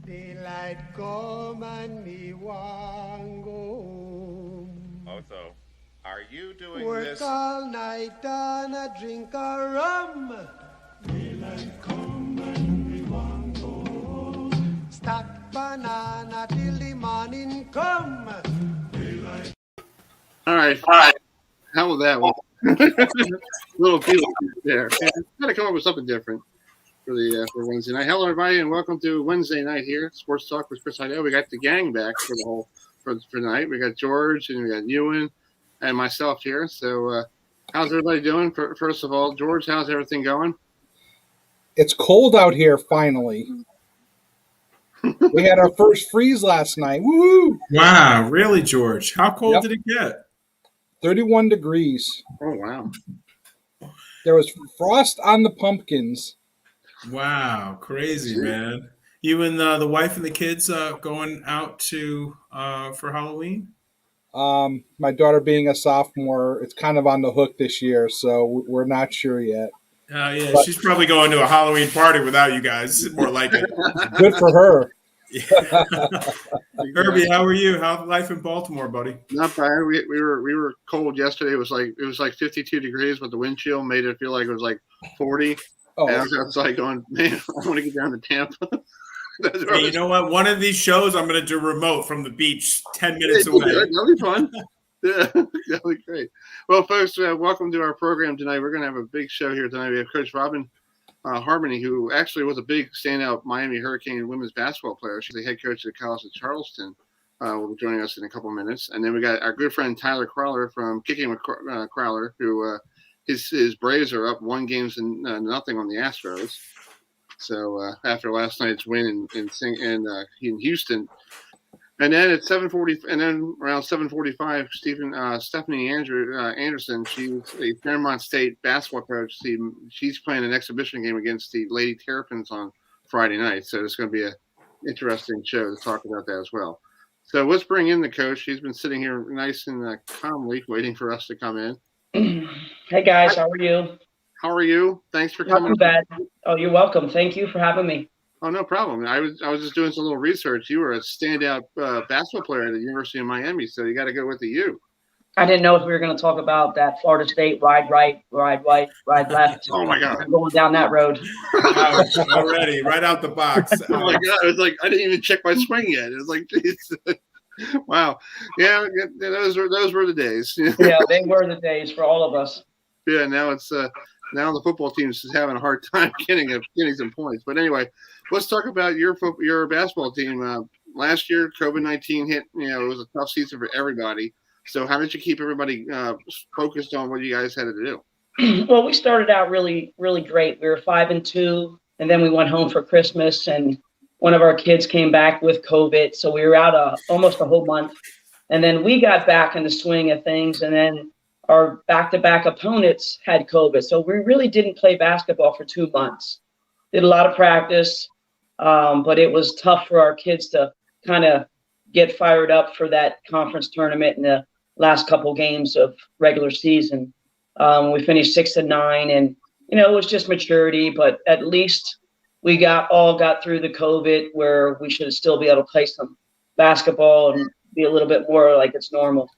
Daylight come and me want go home. Also, are you doing Work this? all night and a drink a rum. Daylight come and me want go home. Stack banana till the morning come. Daylight. All right. How was that one? Little feel there. Got to come up with something different for Wednesday night. Hello, everybody, and welcome to Wednesday night here, Sports Talk with Chris Heidel. We got the gang back for tonight. We got George and we got Ewan and myself here. So, how's everybody doing? First of all, George, how's everything going? It's cold out here. Finally, we had our first freeze last night. Woo! Wow, really, George? How cold did it get? 31 degrees. Oh, wow. There was frost on the pumpkins. Wow, crazy, man. You and the wife and the kids going out to for Halloween? My daughter being a sophomore, it's kind of on the hook this year, so we're not sure yet. Yeah, but she's probably going to a Halloween party without you guys, more like it. Good for her. Herbie, how are you? How's life in Baltimore, buddy? Not bad. We were cold yesterday. It was like 52 degrees, but the wind chill made it feel like it was like 40. Oh. And I was like going, man, I want to get down to Tampa. Hey, you know what? One of these shows I'm going to do remote from the beach 10 minutes away. That'll be fun. Yeah, that'll be great. Well, folks, welcome to our program tonight. We're going to have a big show here tonight. We have Coach Robin Harmony, who actually was a big standout Miami Hurricane women's basketball player. She's the head coach at the College of Charleston. Will be joining us in a couple of minutes. And then we got our good friend Tyler Crowler from Kicking with Crowler, who his Braves are up 1-0 to nothing on the Astros. So after last night's win in Houston, and then at 7:40, and then around 7:45, Stephanie Anderson, she's a Fairmont State basketball coach. She's playing an exhibition game against the Lady Terrapins on Friday night. So it's going to be an interesting show to talk about that as well. So let's bring in the coach. She's been sitting here nice and calmly waiting for us to come in. Hey guys, how are you? How are you? Thanks for coming. Not too bad. Oh, you're welcome. Thank you for having me. Oh, no problem. I was just doing some little research. You were a standout basketball player at the University of Miami, so you got to go with the U. I didn't know if we were going to talk about that Florida State ride right, ride right, ride left. Oh my God! I'm going down that road. Already, right out the box. Oh my God! It was like I didn't even check my swing yet. It was like, geez. Wow. Yeah, those were the days. Yeah, they were the days for all of us. Yeah, now it's now the football team is having a hard time getting some points. But anyway, let's talk about your basketball team. Last year, COVID-19 hit. It was a tough season for everybody. So how did you keep everybody focused on what you guys had to do? Well, we started out really, really great. We were 5-2, and then we went home for Christmas, and one of our kids came back with COVID, so we were out almost a whole month. And then we got back in the swing of things, and then our back-to-back opponents had COVID. So we really didn't play basketball for 2 months. Did a lot of practice, but it was tough for our kids to kind of get fired up for that conference tournament in the last couple games of regular season. We finished 6-9, and, it was just maturity, but at least we got through the COVID where we should still be able to play some basketball and be a little bit more like it's normal.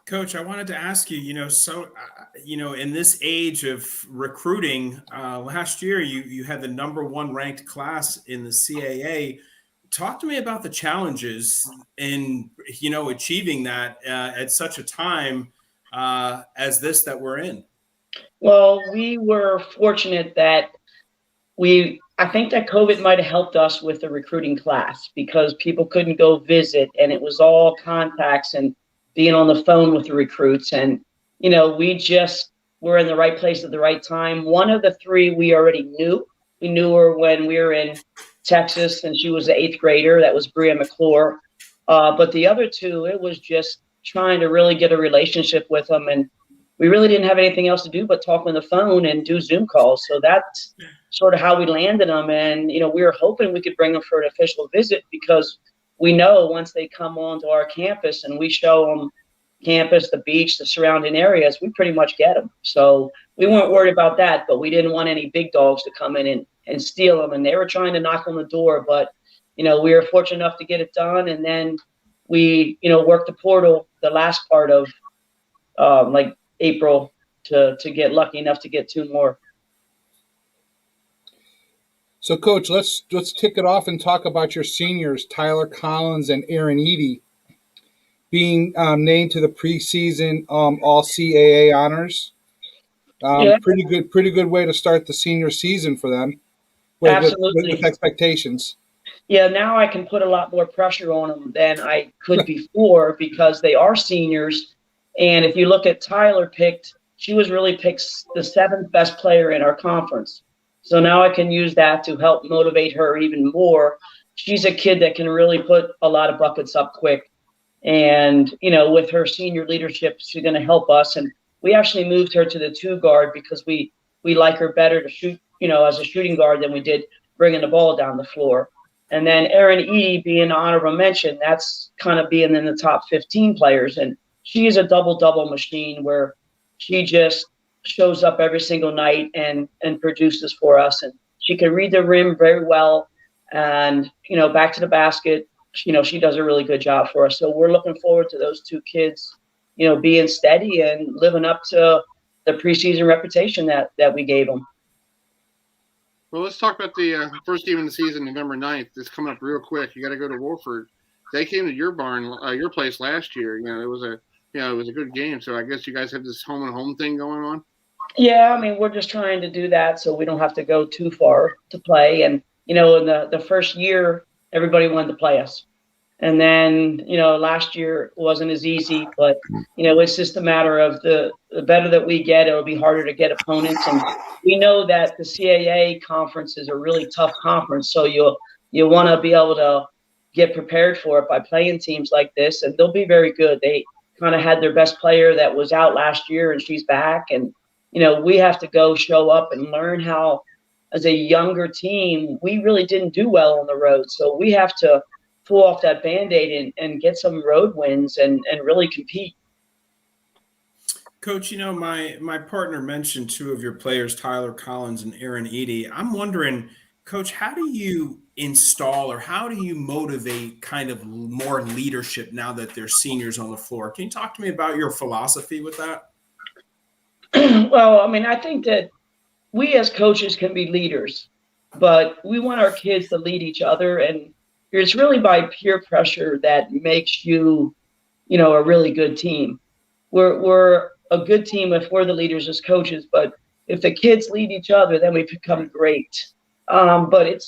Coach, I wanted to ask you, in this age of recruiting, last year you had the number 1 ranked class in the CAA. Talk to me about the challenges in, achieving that at such a time as this that we're in. Well, we were fortunate that I think that COVID might have helped us with the recruiting class because people couldn't go visit, and it was all contacts and being on the phone with the recruits. And, we just were in the right place at the right time. One of the 3 we already knew. We knew her when we were in Texas, and she was an 8th grader. That was Bria McClure. But the other 2, it was just trying to really get a relationship with them. And we really didn't have anything else to do but talk on the phone and do Zoom calls. So that's sort of how we landed them. And, we were hoping we could bring them for an official visit because we know once they come onto our campus and we show them campus, the beach, the surrounding areas, we pretty much get them. So we weren't worried about that, but we didn't want any big dogs to come in and steal them. And they were trying to knock on the door, but, we were fortunate enough to get it done. And then we, worked the portal the last part of like April to get lucky enough to get 2 more. So, Coach, let's kick it off and talk about your seniors, Tyler Collins and Aaron Eady, being named to the preseason All CAA honors. Pretty good way to start the senior season for them. Absolutely. With expectations. Yeah, now I can put a lot more pressure on them than I could before because they are seniors. And if you look at Tyler she was really picked the 7th best player in our conference. So now I can use that to help motivate her even more. She's a kid that can really put a lot of buckets up quick. And, with her senior leadership, she's going to help us. And we actually moved her to the 2 guard because we like her better to shoot, as a shooting guard than we did bringing the ball down the floor. And then Aaron Eady being an honorable mention, that's kind of being in the top 15 players. And she is a double-double machine where she just shows up every single night and produces for us. And she can read the rim very well. And, back to the basket, she does a really good job for us. So we're looking forward to those 2 kids, being steady and living up to the preseason reputation that we gave them. Well, let's talk about the first game of the season, November 9th. It's coming up real quick. You got to go to Wolford. They came to your barn, your place last year. It was a good game. So I guess you guys have this home and home thing going on. Yeah, we're just trying to do that so we don't have to go too far to play. And in the first year, everybody wanted to play us. And then, last year wasn't as easy, but, it's just a matter of the better that we get, it'll be harder to get opponents. And we know that the CAA conference is a really tough conference. So you want to be able to get prepared for it by playing teams like this. And they'll be very good. They kind of had their best player that was out last year and she's back. And, we have to go show up and learn how, as a younger team, we really didn't do well on the road. So we have to pull off that Band-Aid and get some road wins and really compete. Coach, my partner mentioned 2 of your players, Tyler Collins and Aaron Eady. I'm wondering, Coach, how do you install or how do you motivate kind of more leadership now that they're seniors on the floor? Can you talk to me about your philosophy with that? Well, I think that we as coaches can be leaders, but we want our kids to lead each other. And it's really by peer pressure that makes you, a really good team. We're a good team if we're the leaders as coaches, but if the kids lead each other, then we become great. But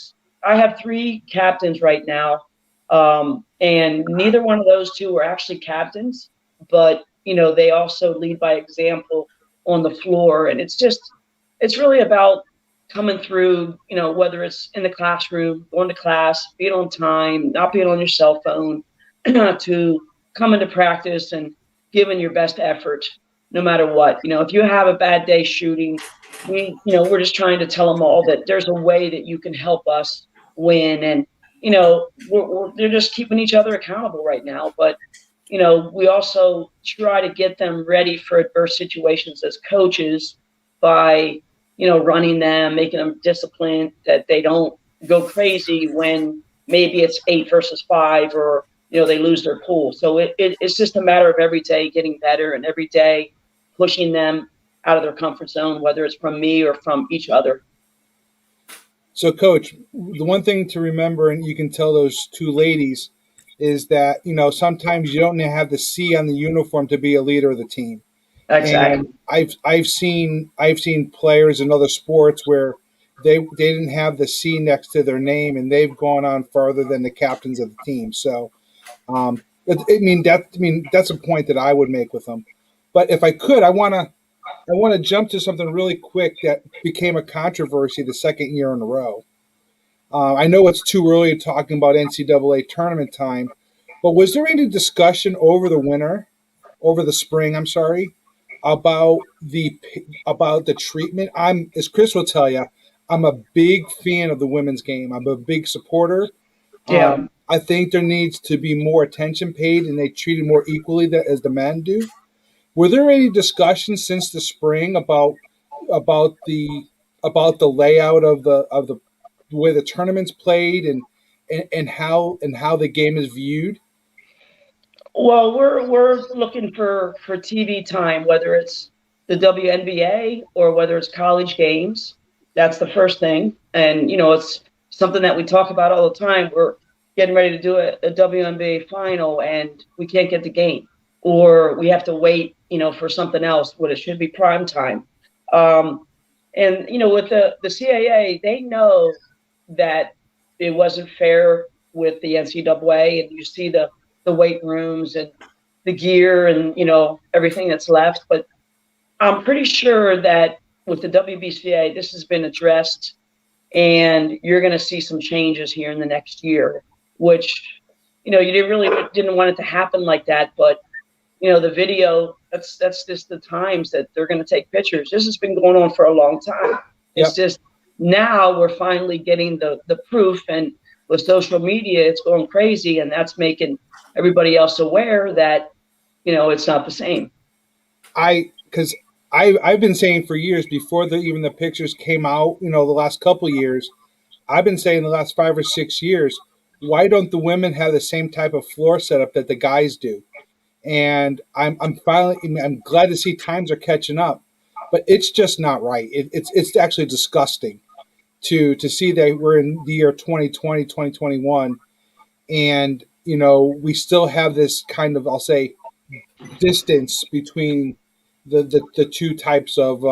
I have 3 captains right now, and neither one of those 2 are actually captains, but, they also lead by example on the floor. And it's really about coming through, whether it's in the classroom, going to class, being on time, not being on your cell phone, to coming to practice and giving your best effort no matter what. If you have a bad day shooting, we're just trying to tell them all that there's a way that you can help us win. And, they're just keeping each other accountable right now. But, we also try to get them ready for adverse situations as coaches by, running them, making them disciplined, that they don't go crazy when maybe it's 8 versus 5 or, they lose their pool. So it's just a matter of every day getting better and every day pushing them out of their comfort zone, whether it's from me or from each other. So, Coach, the one thing to remember, and you can tell those 2 ladies, is that, sometimes you don't have the C on the uniform to be a leader of the team. Exactly. And I've seen players in other sports where they didn't have the C next to their name, and they've gone on farther than the captains of the team. So, that's a point that I would make with them. But if I could, I want to jump to something really quick that became a controversy the 2nd year in a row. I know it's too early talking about NCAA tournament time, but was there any discussion over the spring, about the treatment? As Chris will tell you, I'm a big fan of the women's game. I'm a big supporter. Yeah. I think there needs to be more attention paid, and they treated more equally as the men do. Were there any discussions since the spring about about the layout of the way the tournament's played and how the game is viewed? Well, we're looking for TV time, whether it's the WNBA or whether it's college games. That's the first thing, and it's something that we talk about all the time. We're getting ready to do a WNBA final, and we can't get the game, or we have to wait, for something else when it should be prime time. And with the CAA, they know that it wasn't fair with the NCAA, and you see the weight rooms and the gear and everything that's left. But I'm pretty sure that with the WBCA, this has been addressed, and you're going to see some changes here in the next year. Which you didn't want it to happen like that, but the video, that's just the times that they're going to take pictures. This has been going on for a long time. It's just now we're finally getting the proof, and with social media, it's going crazy, and that's making everybody else aware that it's not the same. Because I've been saying for years before even the pictures came out, the last couple of years, I've been saying the last 5 or 6 years, why don't the women have the same type of floor setup that the guys do? And I'm glad to see times are catching up, but it's just not right. It's actually disgusting to see that we're in the year 2020, 2021, and we still have this kind of, I'll say, distance between the two types of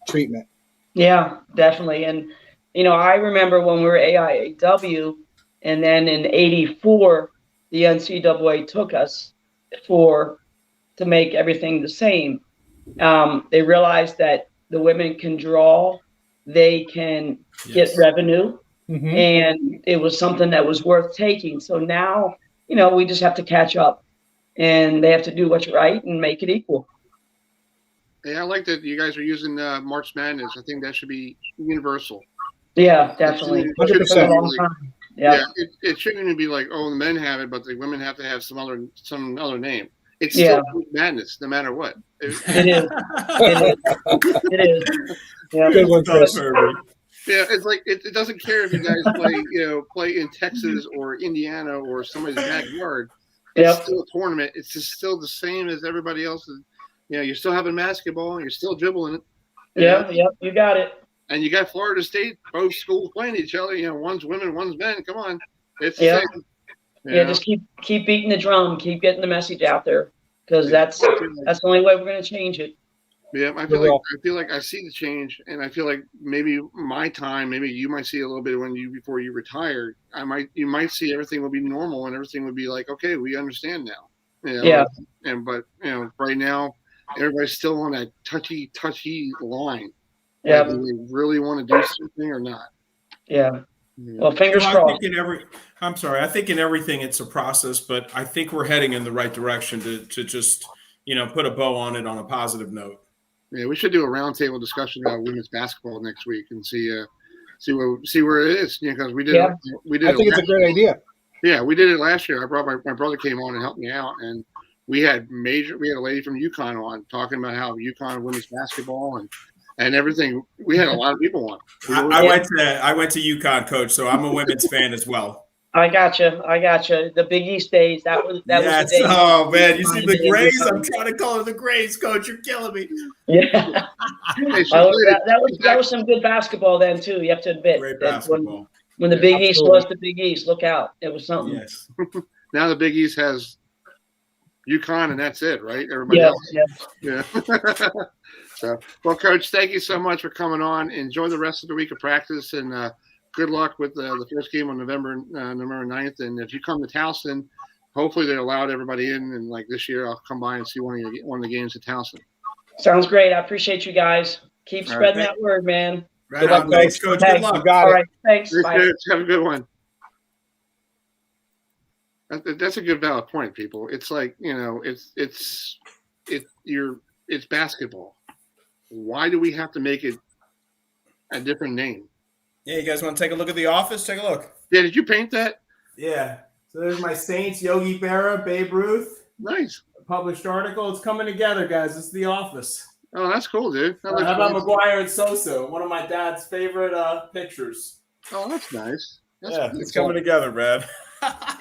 treatment. Yeah, definitely. And I remember when we were AIAW, and then in '84, the NCAA took us to make everything the same. They realized that the women can draw, they can get revenue, and it was something that was worth taking. So now, we just have to catch up, and they have to do what's right and make it equal. Yeah, I like that you guys are using March Madness. I think that should be universal. Yeah, definitely. 100%. Yeah, it shouldn't even be like, oh, the men have it, but the women have to have some other name. It's still Madness, no matter what. It is. It is. Yeah. Good one, Chris. Yeah, it's like it doesn't care if you guys play in Texas or Indiana or somebody's backyard. It's still a tournament. It's just still the same as everybody else's. You're still having basketball, and you're still dribbling it. Yeah, you got it. And you got Florida State, both schools playing each other. One's women, one's men. Come on, it's the same. Just keep beating the drum, keep getting the message out there, because that's the only way we're going to change it. Yeah, I feel like I see the change, and I feel like maybe my time, maybe you might see a little bit before you retire. You might see everything will be normal, and everything would be like, okay, we understand now. Yeah. But right now, everybody's still on that touchy line. Yeah. Like, do they really want to do something or not? Yeah. Well, fingers crossed. I think in everything it's a process, but I think we're heading in the right direction to just put a bow on it on a positive note. Yeah, we should do a roundtable discussion about women's basketball next week and see where it is. Because we did. I think it's a great idea. Yeah, we did it last year. I brought my brother came on and helped me out, and we had a lady from UConn on talking about how UConn women's basketball and everything. We had a lot of people on. I went to UConn, Coach, so I'm a women's fan as well. I gotcha. The Big East days. That was the day. Oh man, you see the Grays? I'm trying to call it the Grays, Coach. You're killing me. Yeah. that was some good basketball then too. You have to admit. Great basketball. When the Big East was the Big East, look out. It was something. Yes. Now the Big East has UConn, and that's it, right? Everybody else. Yeah. So, well, Coach, thank you so much for coming on. Enjoy the rest of the week of practice, and good luck with the first game on November 9th. And if you come to Towson, hopefully they allowed everybody in. And like this year, I'll come by and see one of the games at Towson. Sounds great. I appreciate you guys. Keep spreading that word, man. Right on. Thanks, Coach. Good luck. All right. Thanks. Bye. Have a good one. That's a good valid point, people. It's like, it's basketball. Why do we have to make it a different name? Yeah, you guys want to take a look at The Office? Take a look. Yeah, did you paint that? Yeah. So there's my Saints, Yogi Berra, Babe Ruth. Nice. A published article. It's coming together, guys. It's The Office. Oh, that's cool, dude. That looks How about nice. McGuire and Sosa? One of my dad's favorite pictures. Oh, that's nice. That's Yeah, cool. it's coming together, man.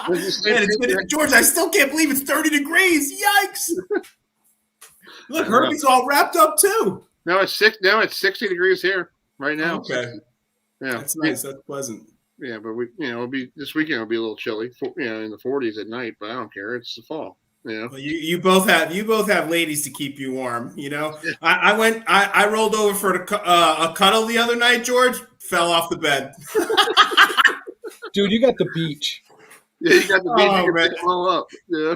Was the same Man, it's thing been, that- George, I still can't believe it's 30 degrees. Yikes! Look, I know. Herbie's all wrapped up too. No, it's 60 degrees here right now. Okay, Yeah, that's nice. That's pleasant. Yeah, but it'll be this weekend. It'll be a little chilly, in the 40s at night. But I don't care. It's the fall. Well, you both have ladies to keep you warm. I rolled over for a cuddle the other night. George fell off the bed. Dude, you got the beach. Yeah, you got the beach. Oh, You man. can pick them all up. Yeah.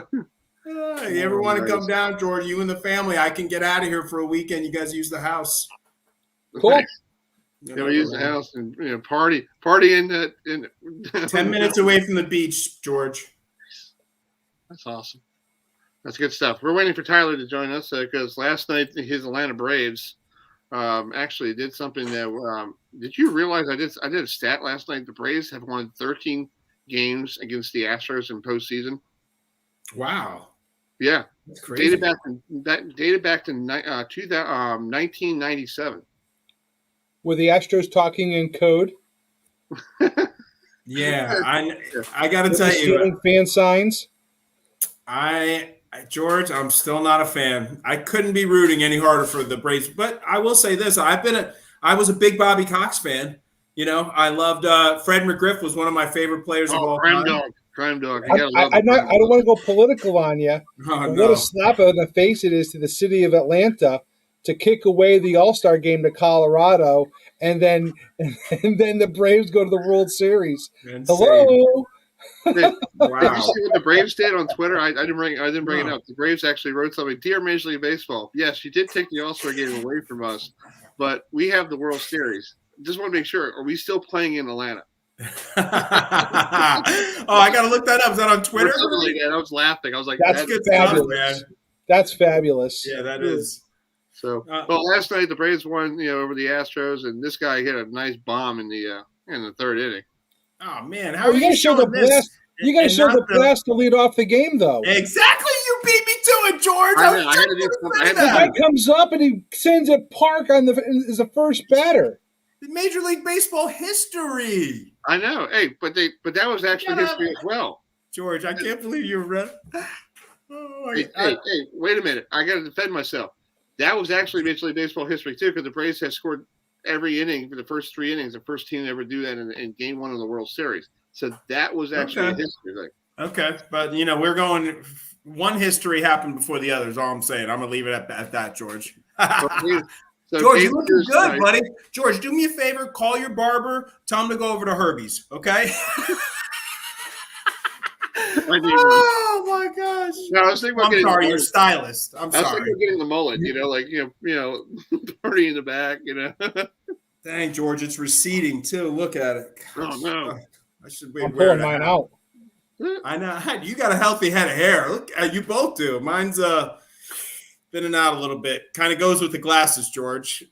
You ever want to nice. come down, George? You and the family. I can get out of here for a weekend. You guys use the house. Cool. Nice. Yeah, we use the house and party in the 10 minutes away from the beach, George. That's awesome. That's good stuff. We're waiting for Tyler to join us because last night his Atlanta Braves actually did something that. Did you realize I did a stat last night? The Braves have won 13 games against the Astros in postseason. Wow, Yeah, that's crazy. dated back to 1997. Were the Astros talking in code? Yeah, I got to tell you, Stealing fan signs? George, I'm still not a fan. I couldn't be rooting any harder for the Braves, but I will say this: I was a big Bobby Cox fan. I loved Fred McGriff was one of my favorite players of all time. Crime dog. I don't want to go political on you. Oh, What a slap in the face it is to the city of Atlanta to kick away the All-Star game to Colorado, and then the Braves go to the World Series. Insane. Hello. Did you Wow. see what the Braves did on Twitter? I didn't bring it up. The Braves actually wrote something. Dear Major League Baseball, yes, you did take the All-Star game away from us, but we have the World Series. Just want to make sure, are we still playing in Atlanta? I got to look that up. Is that on Twitter? I was laughing. I was like, That's good fabulous. stuff, man. That's fabulous. Yeah, that is. So, last night the Braves won, over the Astros, and this guy hit a nice bomb in the third inning. Oh man, how are You got to show the blast. You got to show the blast to lead off the game, though. Exactly, you beat me to it, George. I had to do something. The guy comes up and he sends a park as the first batter. Major League Baseball history. I know. Hey, but that was actually history as well. George, I can't believe you read. Hey, wait a minute. I got to defend myself. That was actually Major League Baseball history too, because the Braves have scored every inning for the first 3 innings. The first team to ever do that in Game 1 of the World Series. So that was actually a history thing. Okay, but we're going. One history happened before the other. Is all I'm saying. I'm gonna leave it at that, George. So George, Game you're looking 2 is good, tonight. buddy. George, do me a favor. Call your barber. Tell him to go over to Herbie's. Okay. Oh my gosh! No, I was thinking about I'm getting sorry, the your mullet. stylist. I'm I was sorry. thinking of getting the mullet. Party in the back. Dang, George, it's receding too. Look at it. Oh no! I should be I'm wearing pulling a mine hat. out. I know. You got a healthy head of hair. Look, you both do. Mine's thinning out a little bit. Kind of goes with the glasses, George.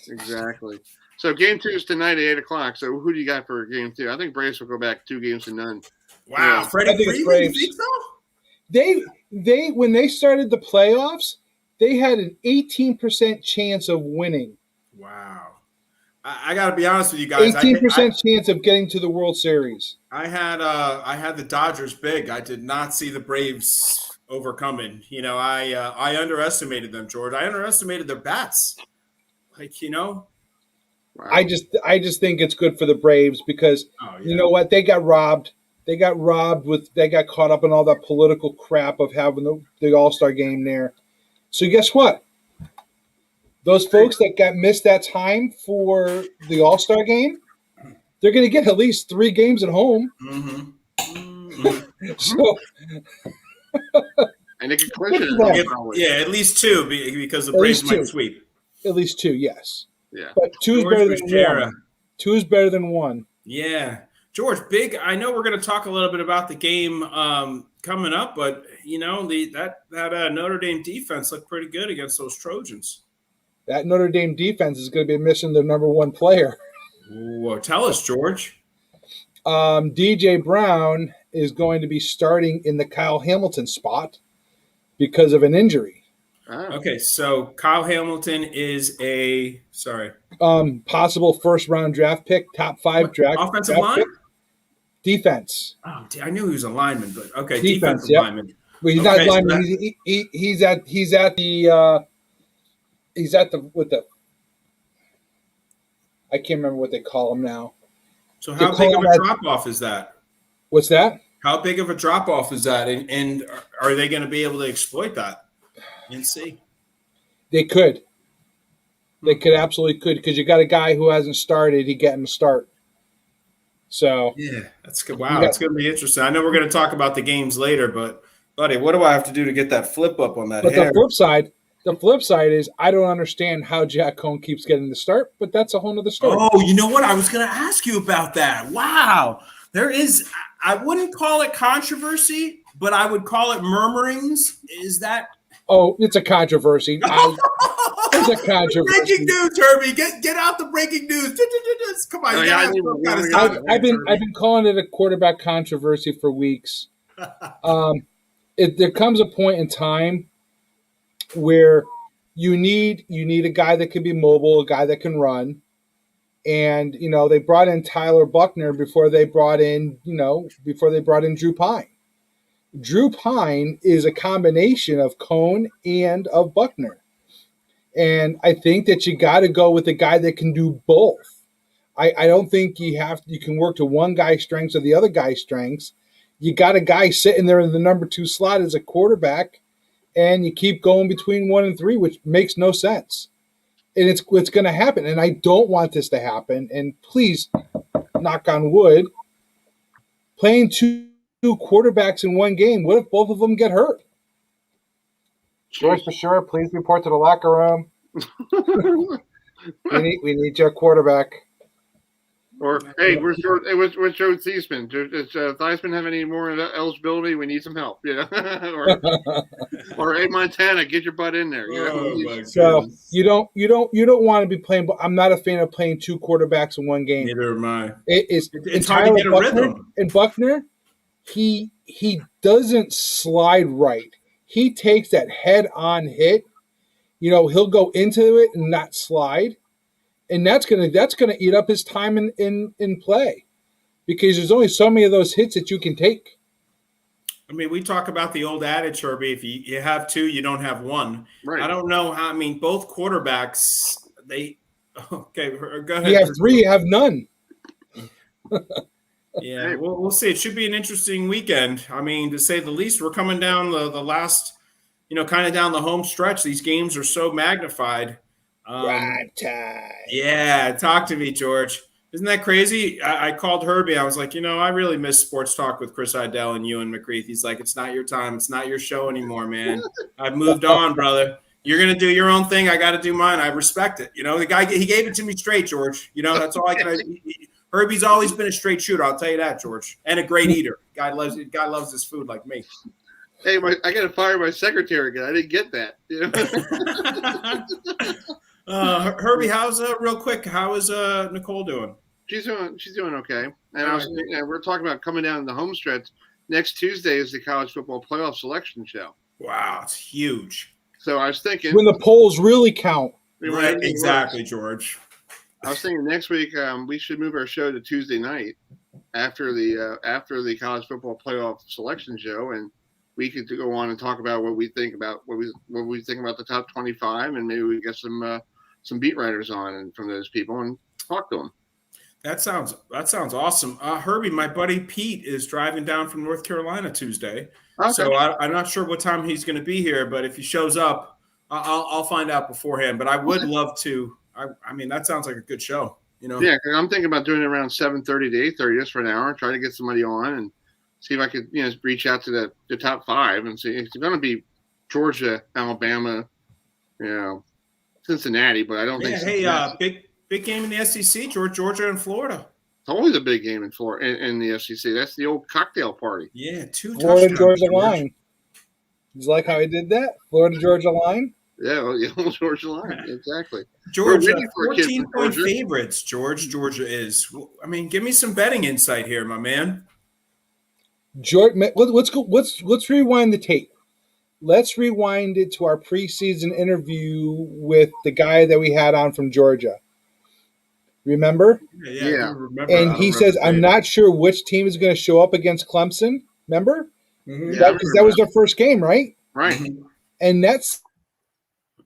Exactly. So Game 2 is tonight at 8:00. So who do you got for Game 2? I think Braves will go back 2-0. Wow, Yeah. Freddie I think it's Freeman, you Braves. think so? They when they started the playoffs, they had an 18% chance of winning. Wow. I got to be honest with you guys. 18% chance of getting to the World Series. I had the Dodgers big. I did not see the Braves overcoming. I underestimated them, George. I underestimated their bats. Wow. I just think it's good for the Braves because you know what? They got robbed. They got caught up in all that political crap of having the All-Star game there. So guess what? Those folks that missed that time for the All-Star game, they're going to get at least 3 games at home. Mm-hmm. So, And they can clinch it. Yeah, at least 2 because the Braves might sweep. At least 2, yes. Yeah. But 2 is George better than Bechara. 1. 2 is better than 1. Yeah. George, big. I know we're going to talk a little bit about the game coming up, but that Notre Dame defense looked pretty good against those Trojans. That Notre Dame defense is going to be missing their number 1 player. Ooh, tell us, George. DJ Brown is going to be starting in the Kyle Hamilton spot because of an injury. Oh. Okay, so Kyle Hamilton is Possible first round draft pick, top 5 draft offensive draft line. pick. Defense. Oh, I knew he was a lineman, but okay, Defense, defensive yep. lineman. Well, he's Okay, not so lineman. that- He's at the I can't remember what they call him now. So They how call big of him a at- drop off is that? What's that? How big of a drop off is that? And are they going to be able to exploit that and see? They could. They could absolutely could because you got a guy who hasn't started. He getting to start. So Yeah, that's good. Wow, it's going to be interesting. I know we're going to talk about the games later, but buddy, what do I have to do to get that flip up on that but hair? the flip side is I don't understand how Jack Cohn keeps getting the start, but that's a whole nother story. Oh, you know what? I was going to ask you about that. Wow. There is, I wouldn't call it controversy, but I would call it murmurings. Is that? Oh, it's a controversy. It's a controversy. Breaking news, Herbie. Get out the breaking news. Come on. Oh, You yeah, gotta I have need- some kind of yeah, sound I've been Herbie. calling it a quarterback controversy for weeks. There comes a point in time where you need a guy that can be mobile, a guy that can run, and they brought in Tyler Buckner before they brought in Drew Pine. Drew Pine is a combination of Cohn and of Buckner. And I think that you got to go with a guy that can do both. I don't think you can work to one guy's strengths or the other guy's strengths. You got a guy sitting there in the number 2 slot as a quarterback, and you keep going between 1 and 3, which makes no sense. And it's going to happen. And I don't want this to happen. And please, knock on wood, playing two quarterbacks in one game, what if both of them get hurt? George, for sure, please report to the locker room. we need your quarterback. Or hey, where's Joe Theismann? Does Theismann have any more eligibility? We need some help, or hey, Montana, get your butt in there. So you don't want to be playing. But I'm not a fan of playing 2 quarterbacks in one game. Neither am I. It's hard to get a rhythm. And Buckner, he doesn't slide right. He takes that head-on hit. He'll go into it and not slide. And that's gonna eat up his time in play because there's only so many of those hits that you can take. I mean, we talk about the old adage, Herbie, if you have 2, you don't have 1. Right. I don't know how, both quarterbacks, go ahead. You have 3, you have none. Yeah, we'll see. It should be an interesting weekend. To say the least, we're coming down the last, kind of down the home stretch. These games are so magnified. Prime time. Yeah, talk to me, George. Isn't that crazy? I called Herbie. I was like, I really miss Sports Talk with Chris Heidel and Ewan McCreath. He's like, it's not your time. It's not your show anymore, man. I've moved on, brother. You're going to do your own thing. I got to do mine. I respect it. The guy, he gave it to me straight, George. That's all I can. Herbie's always been a straight shooter. I'll tell you that, George. And a great eater. Guy loves his food like me. Hey, I got to fire my secretary again. I didn't get that. Herbie, how's real quick? How is Nicole doing? She's doing okay. And we're talking about coming down the home stretch. Next Tuesday is the college football playoff selection show. Wow, it's huge. So I was thinking when the polls really count. Right, exactly, George. I was thinking next week we should move our show to Tuesday night after the college football playoff selection show, and we could go on and talk about what we think about what we think about the top 25, and maybe we get some beat writers on and from those people and talk to them. That sounds awesome. Herbie, my buddy Pete is driving down from North Carolina Tuesday, so I'm not sure what time he's going to be here, but if he shows up, I'll find out beforehand. But I would love to. That sounds like a good show. Yeah, because I'm thinking about doing it around 7:30 to 8:30 just for an hour, try to get somebody on and see if I could reach out to the top 5 and see. It's going to be Georgia, Alabama, Cincinnati, but I don't think. Hey, big game in the SEC, Georgia and Florida. It's always a big game in Florida in the SEC. That's the old cocktail party. Yeah, 2 Florida touchdowns. Georgia line. You like how he did that? Florida Georgia line. Yeah, the old Georgia line. Exactly. Georgia, 14-point favorites. Georgia is. Give me some betting insight here, my man. Let's rewind the tape. let's rewind it to our preseason interview with the guy that we had on from Georgia. Remember? Yeah. I do remember. And he says, I'm not sure which team is going to show up against Clemson. Remember? Mm-hmm. Yeah, Because that was their first game, right? Right. Mm-hmm. And that's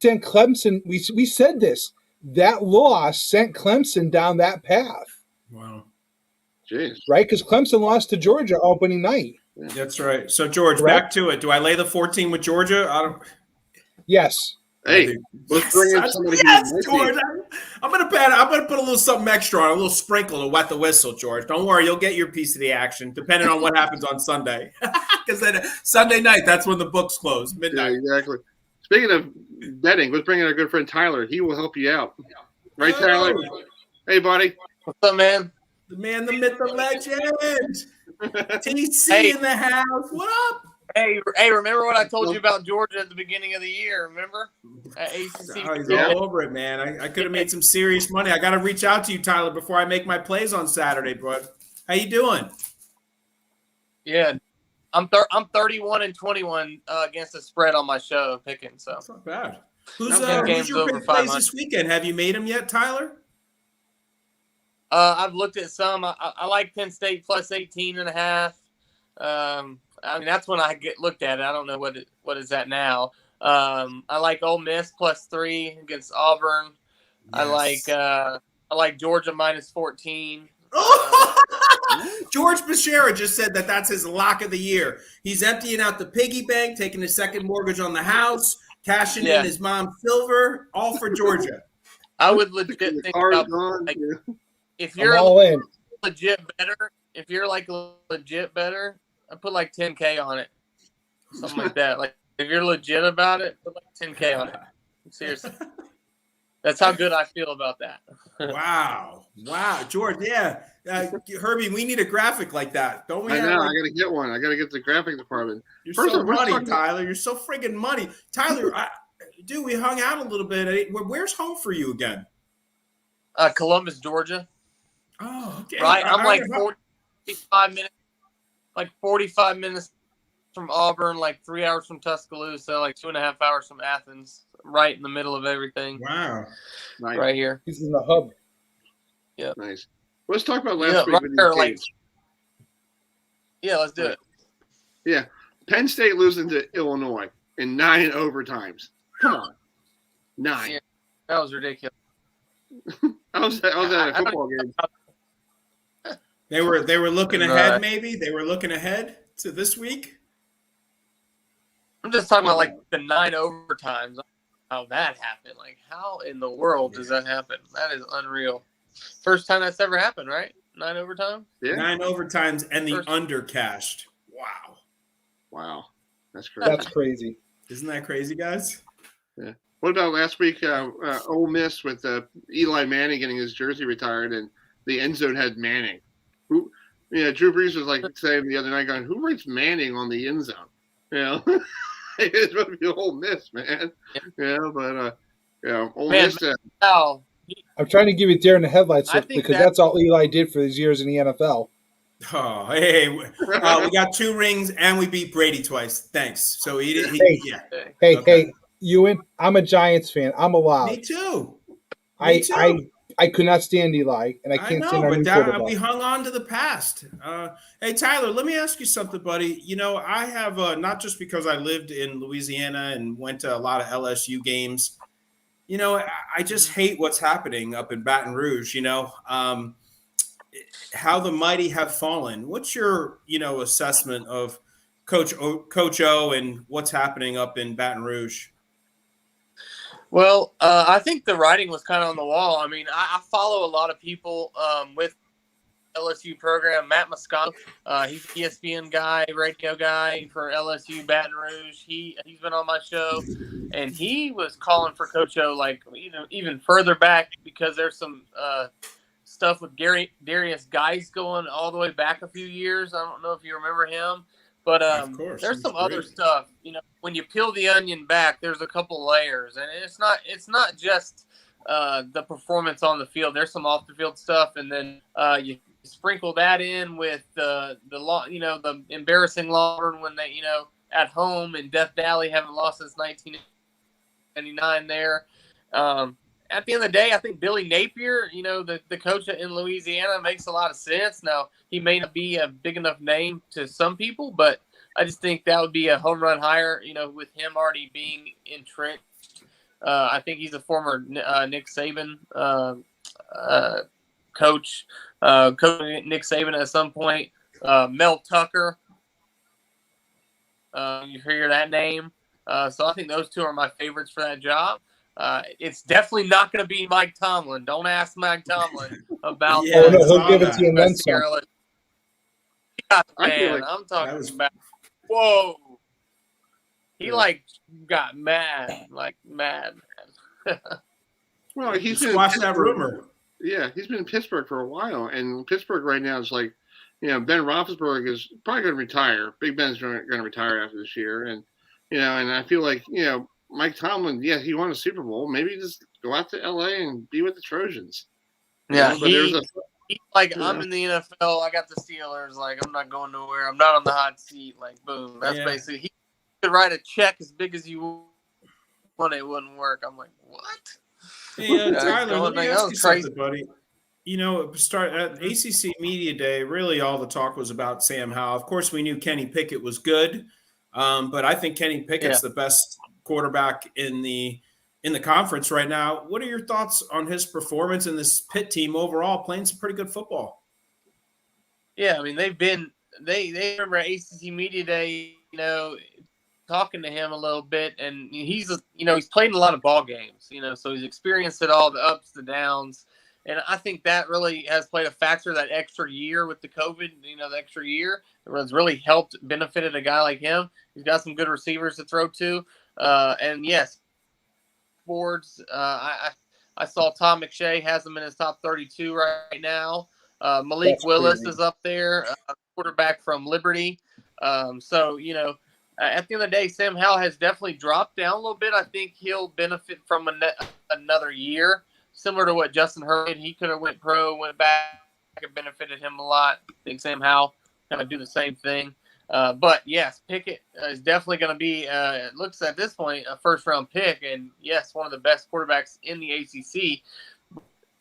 sent Clemson. We said this. That loss sent Clemson down that path. Wow. Jeez. Right? Because Clemson lost to Georgia opening night. That's right. So, George, Correct? back to it. Do I lay the 14 with Georgia? I don't. Yes. Hey, let's bring in somebody who's George. I'm gonna put a little something extra on, a little sprinkle to wet the whistle, George. Don't worry, you'll get your piece of the action, depending on what happens on Sunday. Because then Sunday night, that's when the books close, midnight. Yeah, exactly. Speaking of betting, let's bring in our good friend Tyler. He will help you out. Right, Tyler? Hey, buddy. What's up, man? The man, the myth, the legend. TC in the house. What up? Hey, remember what I told you about Georgia at the beginning of the year? Remember? At ACC. Oh, he's all over it, man. I could have made some serious money. I got to reach out to you, Tyler, before I make my plays on Saturday, bro. How you doing? Yeah, I'm 31-21 against the spread on my show picking. So That's not bad. Who's games your over big plays 500. this weekend? Have you made them yet, Tyler? I've looked at some. I like Penn State plus 18.5. I mean, that's when I looked at it. I don't know what is that now. I like Ole Miss plus 3 against Auburn. Yes. I like Georgia minus 14. George Bashera just said that that's his lock of the year. He's emptying out the piggy bank, taking his second mortgage on the house, cashing in his mom's silver, all for Georgia. I would legit think about if you're all in. legit better. If you're like legit better, I put like 10K on it, something like that. Like if you're legit about it, put like 10K on it. Seriously, that's how good I feel about that. Wow, George. Yeah, Herbie, we need a graphic like that, don't we? I know. I got to get one. I got to get the graphic department. You're First so of all, money, let's talk- Tyler. You're so friggin' money, Tyler. Dude, we hung out a little bit. Where's home for you again? Columbus, Georgia. Oh, okay. Right, I'm like 45 minutes from Auburn, like 3 hours from Tuscaloosa, like 2.5 hours from Athens, right in the middle of everything. Wow. Nice. Right here. He's in the hub. Yeah. Nice. Let's talk about last week. Right with there, these like, games. yeah, let's do it. Yeah. Penn State losing to Illinois in 9 overtimes. Come on. 9. Yeah. That was ridiculous. I was at a football game. They were looking ahead, maybe? They were looking ahead to this week? I'm just talking about like the 9 overtimes. How that happened. Like, how in the world does that happen? That is unreal. First time that's ever happened, right? 9 overtimes? Yeah. 9 overtimes and the First- undercashed. Wow. Wow. That's crazy. That's crazy. Isn't that crazy, guys? Yeah. What about last week? Ole Miss with Eli Manning getting his jersey retired, and the end zone had Manning. Who, Drew Brees was like saying the other night, going, "Who writes Manning on the end zone?" It's going to be Ole Miss, man. Ole Miss. Wow. I'm trying to give you deer in the headlights I think because that's all Eli did for his years in the NFL. Oh, hey, we got 2 rings and we beat Brady twice. Thanks. So yeah. Hey, Ewan, I'm a Giants fan. I'm allowed. Me too. I could not stand Eli, and I can't stand our new quarterback. We hung on to the past. Hey, Tyler, let me ask you something, buddy. I have not just because I lived in Louisiana and went to a lot of LSU games. I just hate what's happening up in Baton Rouge. How the mighty have fallen. What's your assessment of Coach O and what's happening up in Baton Rouge? Well, I think the writing was kind of on the wall. I mean, I follow a lot of people with LSU program. Matt Moscato, he's an ESPN guy, radio guy for LSU Baton Rouge. He's been on my show, and he was calling for Coach O like even further back because there's some stuff with Darius Geis going all the way back a few years. I don't know if you remember him. But there's some other stuff, when you peel the onion back, there's a couple layers, and it's not just the performance on the field. There's some off the field stuff, and then you sprinkle that in with the embarrassing Auburn when they at home in Death Valley, haven't lost since 1999 there. At the end of the day, I think Billy Napier, the coach in Louisiana, makes a lot of sense. Now, he may not be a big enough name to some people, but I just think that would be a home run hire, with him already being entrenched. I think he's a former Nick Saban coach. Coach Nick Saban at some point. Mel Tucker. You hear that name. So I think those two are my favorites for that job. It's definitely not going to be Mike Tomlin. Don't ask Mike Tomlin about Yeah, Oh, no, he'll give it to you and then West some. Carolina. I feel Man, like I'm talking was- about. Whoa. He got mad, man. well, he's been in Squash that Pittsburgh. rumor. Yeah, he's been in Pittsburgh for a while, and Pittsburgh right now is like, Ben Roethlisberger is probably going to retire. Big Ben's going to retire after this year, and and I feel like Mike Tomlin, yeah, he won a Super Bowl. Maybe just go out to LA and be with the Trojans. Yeah, but there's he's like, I'm in the NFL. I got the Steelers. Like, I'm not going nowhere. I'm not on the hot seat. Like, boom. That's basically. He could write a check as big as you want. It wouldn't work. I'm like, what? Hey, Tyler, let me that ask was you crazy. something, buddy. Start at ACC Media Day. Really, all the talk was about Sam Howell. Of course, we knew Kenny Pickett was good, but I think Kenny Pickett's the best quarterback in the conference right now. What are your thoughts on his performance in this Pitt team overall, playing some pretty good football? Yeah, I mean, they remember ACC Media Day, talking to him a little bit, and he's played in a lot of ball games, so he's experienced it all, the ups, the downs, and I think that really has played a factor. That extra year with the COVID, the extra year has really helped, benefited a guy like him. He's got some good receivers to throw to, and yes, boards. I saw Tom McShay has him in his top 32 right now. Malik That's Willis crazy. is up there, quarterback from Liberty. So at the end of the day, Sam Howell has definitely dropped down a little bit. I think he'll benefit from another year, similar to what Justin Herbert. He could have went pro, went back. It benefited him a lot. I think Sam Howell kind of do the same thing. But yes, Pickett is definitely going to be, it looks at this point, a first-round pick. And yes, one of the best quarterbacks in the ACC.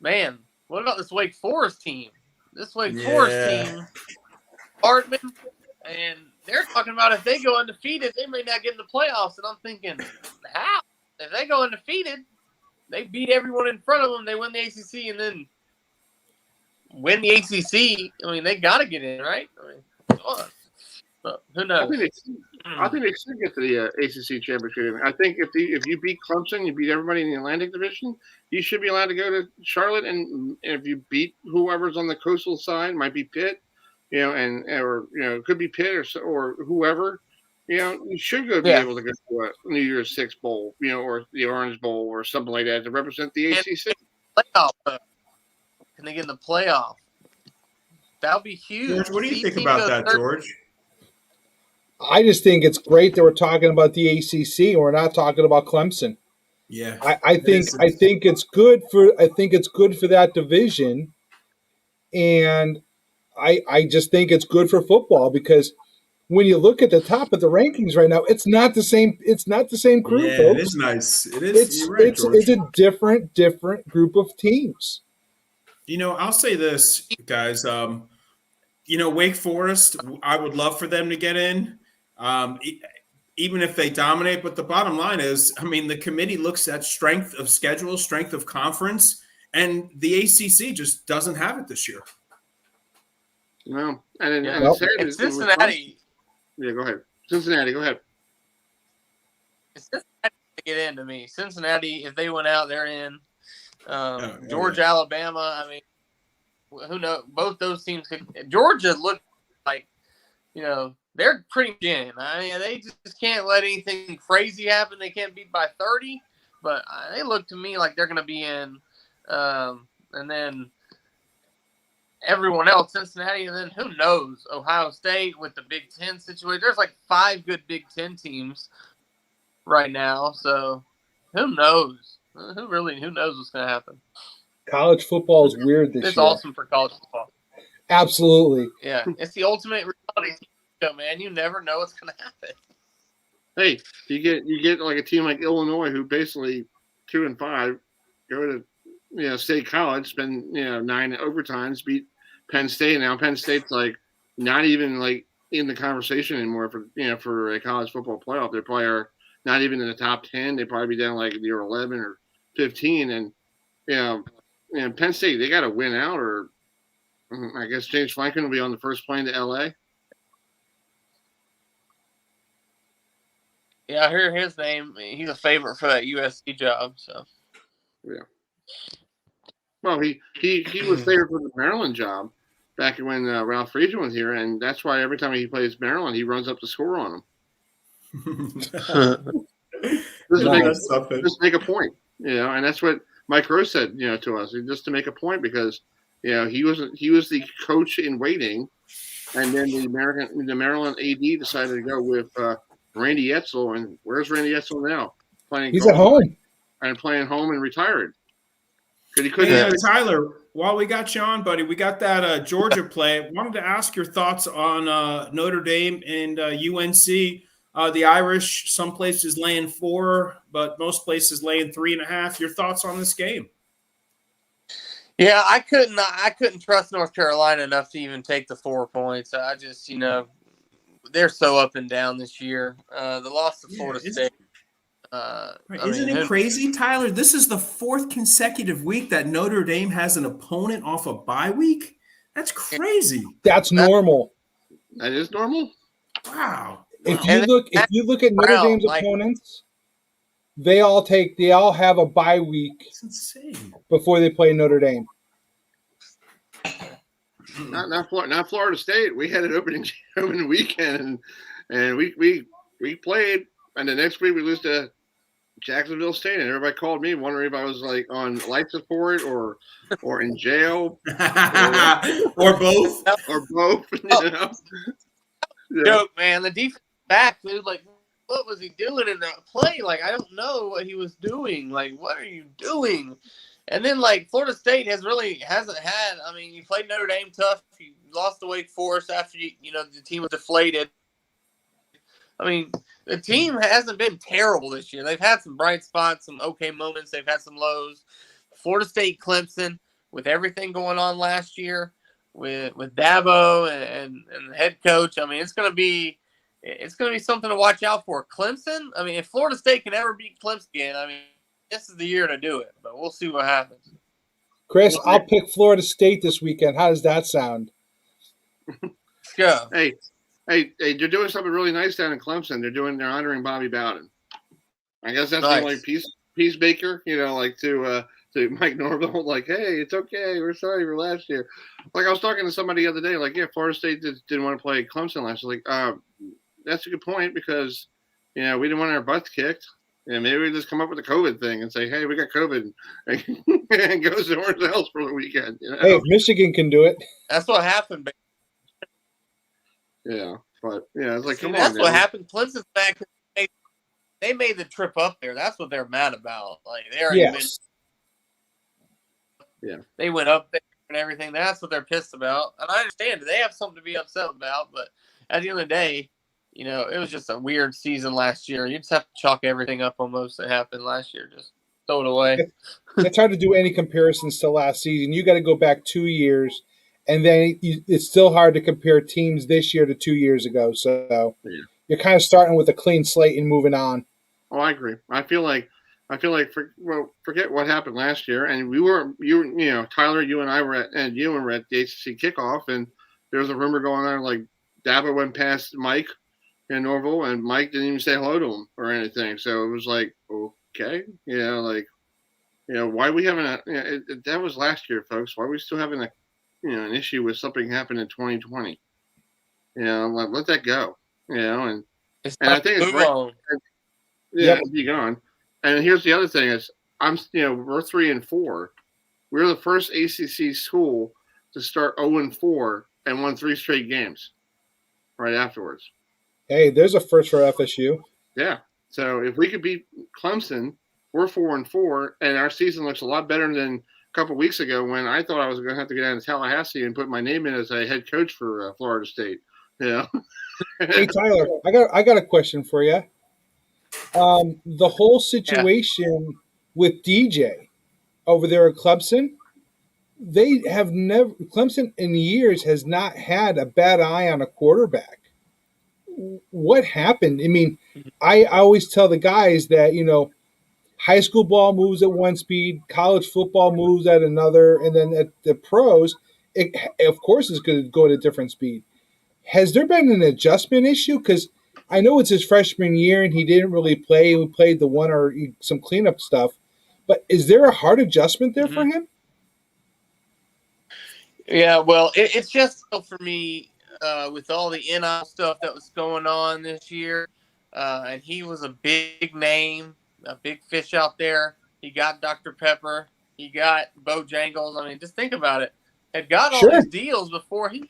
Man, what about this Wake Forest team? This Wake Forest team, Hartman, and they're talking about if they go undefeated, they may not get in the playoffs. And I'm thinking, how? If they go undefeated, they beat everyone in front of them, they win the ACC, and then win the ACC. I mean, they got to get in, right? I mean, come on. But who knows? I think they should get to the ACC championship. I think if you beat Clemson, you beat everybody in the Atlantic Division, you should be allowed to go to Charlotte. And if you beat whoever's on the coastal side, might be Pitt, it could be Pitt or whoever, you should be able to go to a New Year's Six bowl, or the Orange Bowl or something like that to represent the ACC. Playoff. Can they get in the playoff? That would be huge. George, what do you think about that, George? I just think it's great that we're talking about the ACC and we're not talking about Clemson. Yeah, I think it's good for that division, and I just think it's good for football because when you look at the top of the rankings right now, it's not the same. It's not the same group. Yeah, folks. it is nice. It is. You're right, George. It's a different group of teams. I'll say this, guys. Wake Forest, I would love for them to get in, even if they dominate. But the bottom line is, the committee looks at strength of schedule, strength of conference, and the ACC just doesn't have it this year. No, and Cincinnati. Yeah, go ahead. Cincinnati, go ahead. Cincinnati to get in to me. Cincinnati, if they went out, they're in. Georgia, Alabama. Who knows? Both those teams could. Georgia looked like, they're pretty in. They just can't let anything crazy happen. They can't beat by 30, but they look to me like they're going to be in. And then everyone else, Cincinnati, and then who knows? Ohio State with the Big Ten situation. There's like 5 good Big Ten teams right now. So who knows? Who knows what's going to happen? College football is weird this year. It's awesome for college football. Absolutely. Yeah, it's the ultimate reality show, man. You never know what's going to happen. Hey, you get like a team like Illinois who basically 2-5 go to State College, spend 9 overtimes, beat Penn State. Now Penn State's like not even like in the conversation anymore for a college football playoff. They probably are not even in the top 10. They probably be down like near 11 or 15. And Penn State, they got to win out, or I guess James Franklin will be on the first plane to LA. Yeah, I hear his name. He's a favorite for that USC job. So yeah. Well, he was favored for the Maryland job back when Ralph Friedgen was here, and that's why every time he plays Maryland, he runs up the score on him. Just make a point, and that's what Mike Rose said, to us, just to make a point, because he was the coach in waiting, and then the Maryland AD decided to go with Randy Edsel, and where's Randy Edsel now? He's at home and playing home and retired. He couldn't. Yeah, Tyler, while we got you on, buddy, we got that Georgia play. I wanted to ask your thoughts on Notre Dame and UNC. The Irish, some places laying 4, but most places laying 3.5. Your thoughts on this game? Yeah, I couldn't trust North Carolina enough to even take the 4 points. I just, they're so up and down this year. The loss to Florida State. Isn't it crazy, Tyler? This is the 4th consecutive week that Notre Dame has an opponent off a bye week. That's crazy. That's normal. That is normal. Wow. If you look at Notre Dame's opponents, they all have a bye week. It's insane. Before they play Notre Dame. Not Florida State. We had an opening weekend, and we played, and the next week we lose to Jacksonville State, and everybody called me wondering if I was like on life support or in jail or both. Joke, man. The defense back, dude. Like, what was he doing in that play? Like, I don't know what he was doing. Like, what are you doing? And then, like, Florida State hasn't had. I mean, you played Notre Dame tough. You lost to Wake Forest after the team was deflated. I mean, the team hasn't been terrible this year. They've had some bright spots, some okay moments. They've had some lows. Florida State, Clemson, with everything going on last year, with Dabo and the head coach. I mean, it's gonna be something to watch out for. Clemson. I mean, if Florida State can ever beat Clemson again, I mean, this is the year to do it. But we'll see what happens. Chris, I'll pick Florida State this weekend. How does that sound? Let's go. Hey, they're doing something really nice down in Clemson. They're honoring Bobby Bowden. I guess that's the only peacemaker, to Mike Norvell. Like, hey, it's okay. We're sorry for last year. Like, I was talking to somebody the other day. Like, yeah, Florida State didn't want to play Clemson last year. Like, that's a good point, because we didn't want our butts kicked. And maybe we just come up with a COVID thing and say, hey, we got COVID, and go somewhere else for the weekend. Hey, if Michigan can do it. That's what happened, baby. Yeah, but it's like, come on. That's what happened. Clemson's back. They made the trip up there. That's what they're mad about. Like, they went up there and everything. That's what they're pissed about. And I understand they have something to be upset about. But at the end of the day, it was just a weird season last year. You just have to chalk everything up almost that happened last year. Just throw it away. It's hard to do any comparisons to last season. You got to go back 2 years. And then it's still hard to compare teams this year to 2 years ago. So you're kind of starting with a clean slate and moving on. Oh, I agree. I feel like forget what happened last year. And Tyler, you and I were at the ACC kickoff, and there was a rumor going on like Dabo went past Mike and Norville, and Mike didn't even say hello to him or anything. So it was like, okay, why are we having that was last year, folks. Why are we still having an issue with something happened in 2020? Like, let that go. And I think it's right. Be gone. And here's the other thing is, we're 3-4. We're the first ACC school to start 0-4 and won 3 straight games right afterwards. Hey, there's a first for FSU. Yeah. So if we could beat Clemson, we're 4-4, and our season looks a lot better than a couple weeks ago when I thought I was going to have to get down to Tallahassee and put my name in as a head coach for Florida State. Hey, Tyler, I got a question for you. the whole situation with DJ over there at Clemson, they have never, Clemson in years has not had a bad eye on a quarterback. What happened? I mean, I always tell the guys that, high school ball moves at one speed, college football moves at another, and then at the pros, it, of course, is going to go at a different speed. Has there been an adjustment issue? Because I know it's his freshman year and he didn't really play. He played the one or some cleanup stuff. But is there a hard adjustment there for him? Yeah, well, it's just for me with all the NIL stuff that was going on this year, and he was a big name, a big fish out there. He got Dr. Pepper. He got Bojangles. I mean, just think about it. Had got all these deals before he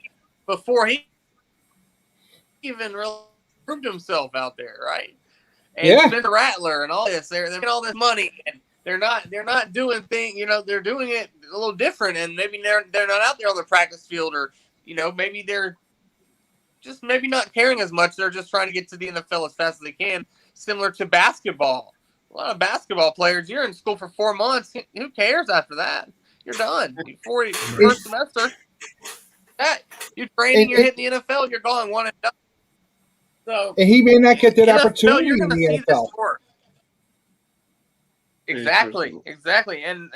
even really proved himself out there, right? And Spencer Rattler and all this, they're getting all this money, and they're not doing things. They're doing it a little different, and maybe they're not out there on the practice field, or maybe they're just maybe not caring as much. They're just trying to get to the NFL as fast as they can, similar to basketball. A lot of basketball players, you're in school for 4 months. Who cares after that? You're done. Before your first semester, you're training, you're hitting the NFL, you're going one and done. So, and he may not get that NFL, opportunity you're in going the to see NFL. this work. Exactly. And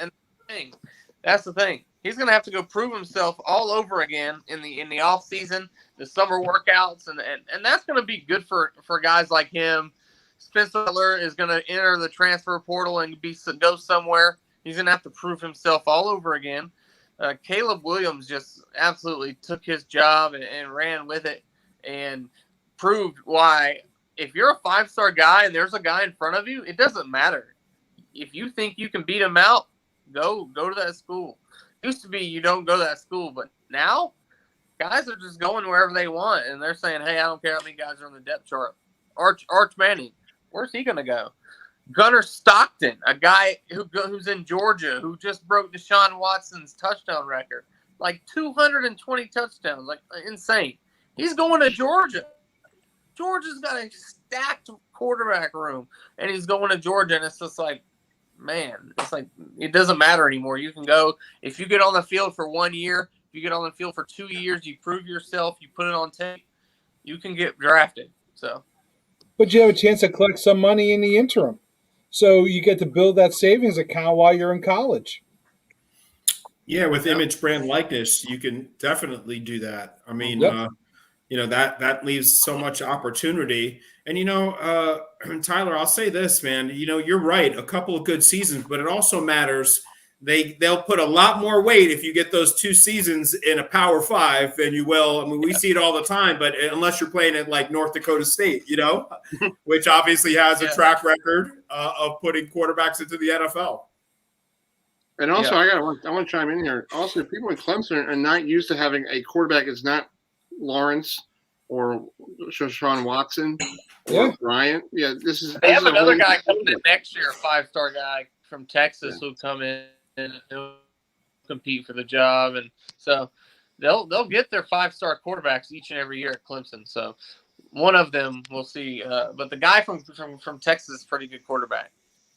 that's the thing. He's going to have to go prove himself all over again in the off season, the summer workouts, and that's going to be good for guys like him. Spencer Rattler is going to enter the transfer portal and go somewhere. He's going to have to prove himself all over again. Caleb Williams just absolutely took his job and ran with it and proved why if you're a 5-star guy and there's a guy in front of you, it doesn't matter. If you think you can beat him out, go to that school. It used to be you don't go to that school, but now guys are just going wherever they want, and they're saying, hey, I don't care how many guys are on the depth chart. Arch Manning, where's he going to go? Gunnar Stockton, a guy who's in Georgia, who just broke Deshaun Watson's touchdown record. Like 220 touchdowns, like insane. He's going to Georgia. Georgia's got a stacked quarterback room, and he's going to Georgia, and it's just like, man, it's like it doesn't matter anymore. You can go if you get on the field for 1 year, if you get on the field for 2 years, you prove yourself, you put it on tape, you can get drafted. So, but you have a chance to collect some money in the interim, so you get to build that savings account while you're in college. Yeah, with image, brand, likeness, you can definitely do that. I mean, that leaves so much opportunity. And, Tyler, I'll say this, man, you're right. A couple of good seasons, but it also matters. They'll put a lot more weight if you get those 2 seasons in a Power 5 than you will. I mean, we see it all the time, but unless you're playing at like North Dakota State, which obviously has a track record of putting quarterbacks into the NFL. And also, I want to chime in here. Also, people in Clemson are not used to having a quarterback that's not Lawrence or Deshaun Watson or Bryant. Yeah, they have another guy coming in next year, a 5-star guy from Texas who'll come in and he'll compete for the job, and so they'll get their 5-star quarterbacks each and every year at Clemson. So one of them we'll see, but the guy from Texas is a pretty good quarterback.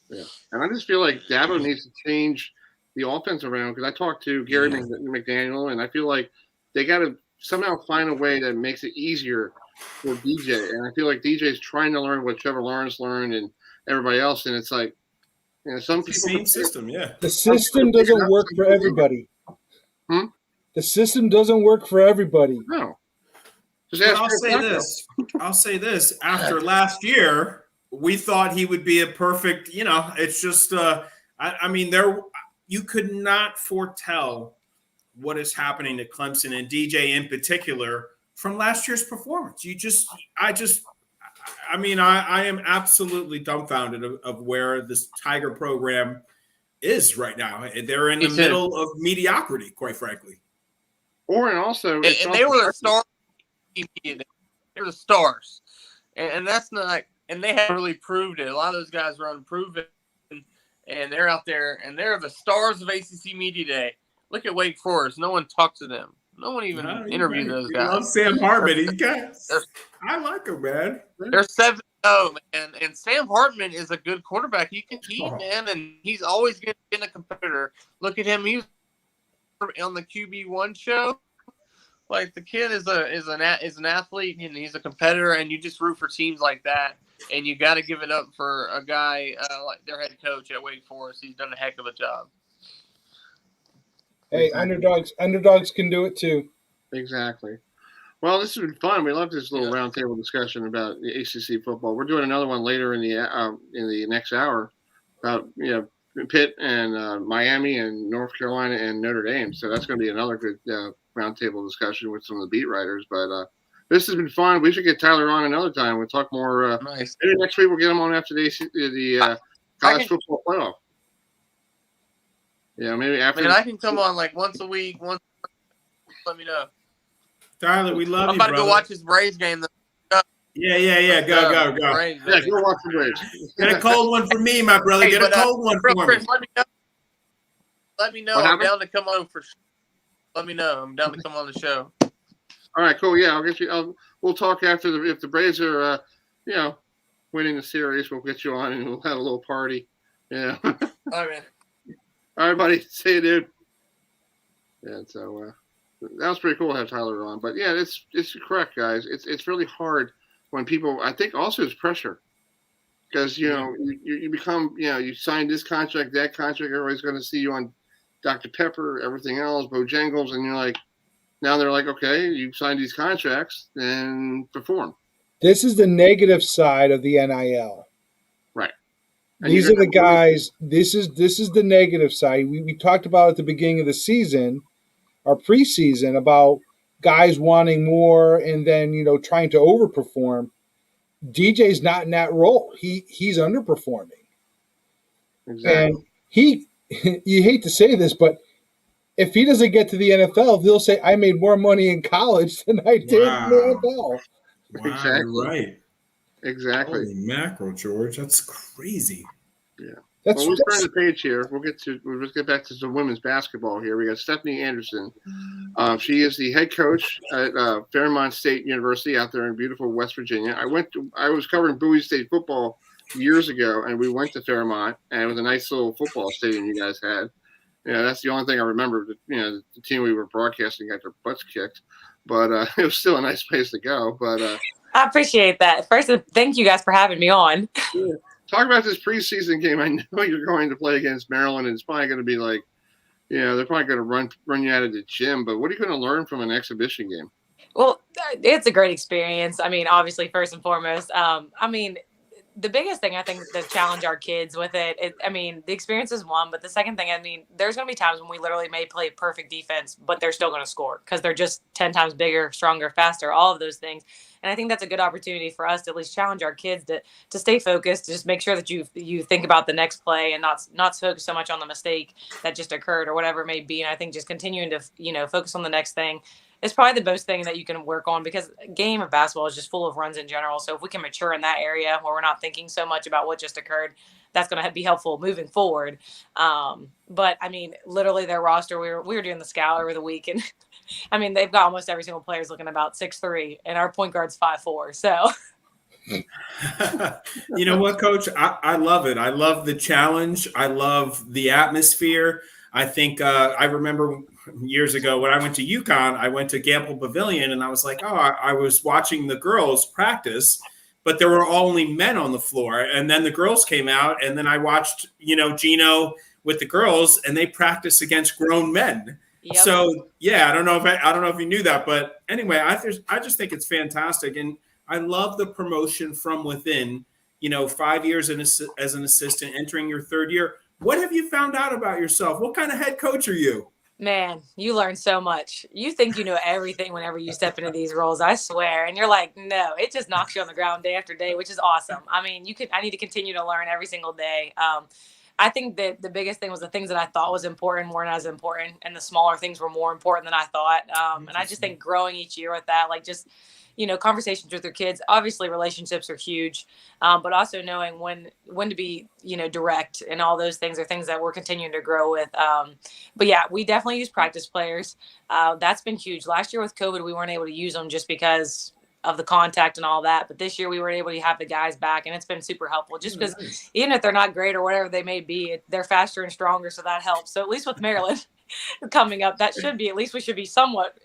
Yeah, and I just feel like Dabo needs to change the offense around, because I talked to Gary McDaniel, and I feel like they got to somehow find a way that makes it easier for DJ. And I feel like DJ's trying to learn what Trevor Lawrence learned and everybody else, and it's like, some people. The same system, The system doesn't work for everybody. The system doesn't work for everybody. No. I'll say this. After last year, we thought he would be a perfect, it's just, you could not foretell what is happening at Clemson and DJ in particular from last year's performance. I am absolutely dumbfounded of where this Tiger program is right now. They're in the middle of mediocrity, quite frankly. They were the stars. They were the stars, and that's not. And they haven't really proved it. A lot of those guys were unproven, and they're out there, and they're the stars of ACC Media Day. Look at Wake Forest. No one talked to them. No one even interviewed those guys. I love Sam Hartman. I like him, man. They're 7-0 Oh, man. And Sam Hartman is a good quarterback. You can keep, man, and he's always going to be a competitor. Look at him. He was on the QB1 show. Like, the kid is an athlete, and he's a competitor, and you just root for teams like that. And you got to give it up for a guy like their head coach at Wake Forest. He's done a heck of a job. Hey, underdogs can do it too. Exactly. Well, this has been fun. We love this little roundtable discussion about the ACC football. We're doing another one later in the next hour about Pitt and Miami and North Carolina and Notre Dame. So that's going to be another good roundtable discussion with some of the beat writers. But this has been fun. We should get Tyler on another time. We'll talk more. Nice. Maybe next week we'll get him on after the college football playoff. Yeah, maybe after. I mean, I can come on like once a week. Let me know. Tyler, we love you, I'm about to brother. go watch this Braves game. Yeah. Go. Braves, Yeah, go watch the Braves. Get a cold one for me, my brother. Get a cold one for me. Chris, let me know. I'm down to come on for. Let me know. I'm down to come on the show. All right, cool. Yeah, I'll get you. We'll talk after if the Braves are, winning the series. We'll get you on and we'll have a little party. Yeah. All right, man. All right, buddy. See you, dude. Yeah. So that was pretty cool to have Tyler on. But yeah, it's correct, guys. It's really hard when people. I think also it's pressure because you become you sign this contract, that contract. Everybody's going to see you on Dr. Pepper, everything else, Bojangles, and you're like. Now they're like, okay, you signed these contracts, then perform. This is the negative side of the NIL. Right. And These are the guys. This is the negative side. We talked about at the beginning of the season, our preseason, about guys wanting more and then trying to overperform. DJ's not in that role. He's underperforming. Exactly. And you hate to say this, but if he doesn't get to the NFL, he'll say, I made more money in college than I did in the NFL. Wow, exactly. You're right. Exactly. Holy mackerel, George. That's crazy. Yeah. Well, we'll turn the page here. We'll just get back to some women's basketball here. We got Stephanie Anderson. She is the head coach at Fairmont State University out there in beautiful West Virginia. I was covering Bowie State football years ago, and we went to Fairmont, and it was a nice little football stadium you guys had. Yeah, that's the only thing I remember. The team we were broadcasting got their butts kicked, but it was still a nice place to go. But I appreciate that. First, thank you guys for having me on. Yeah. Talk about this preseason game. I know you're going to play against Maryland, and it's probably going to be like, they're probably going to run you out of the gym. But what are you going to learn from an exhibition game? Well, it's a great experience. I mean, obviously, first and foremost, the biggest thing I think to challenge our kids with the experience is one, but the second thing, there's going to be times when we literally may play perfect defense, but they're still going to score because they're just 10 times bigger, stronger, faster, all of those things. And I think that's a good opportunity for us to at least challenge our kids to stay focused, to just make sure that you think about the next play and not focus so much on the mistake that just occurred or whatever it may be. And I think just continuing to, focus on the next thing is probably the most thing that you can work on because a game of basketball is just full of runs in general. So if we can mature in that area where we're not thinking so much about what just occurred, that's going to be helpful moving forward. But literally their roster, we were doing the scout over the week, and they've got almost every single player is looking about 6'3", and our point guard's 5'4". So. You know what, Coach? I love it. I love the challenge. I love the atmosphere. I think I remember years ago when I went to UConn, I went to Gamble Pavilion, and I was like, I was watching the girls practice, but there were only men on the floor. And then the girls came out, and then I watched, Gino with the girls, and they practiced against grown men. Yep. So yeah, I don't know if you knew that, but anyway, I just think it's fantastic, and I love the promotion from within. 5 years as an assistant, entering your third year. What have you found out about yourself? What kind of head coach are you? Man, you learn so much. You think you know everything whenever you step into these roles, I swear. And you're like, no, it just knocks you on the ground day after day, which is awesome. I need to continue to learn every single day. I think that the biggest thing was the things that I thought was important weren't as important, and the smaller things were more important than I thought. And I just think growing each year with that, conversations with your kids, obviously relationships are huge, but also knowing when to be, direct, and all those things are things that we're continuing to grow with. But yeah, we definitely use practice players. That's been huge. Last year with COVID, we weren't able to use them just because of the contact and all that. But this year we were able to have the guys back, and it's been super helpful just because even if they're not great or whatever they may be, they're faster and stronger. So that helps. So at least with Maryland coming up, that should be, at least we should be somewhat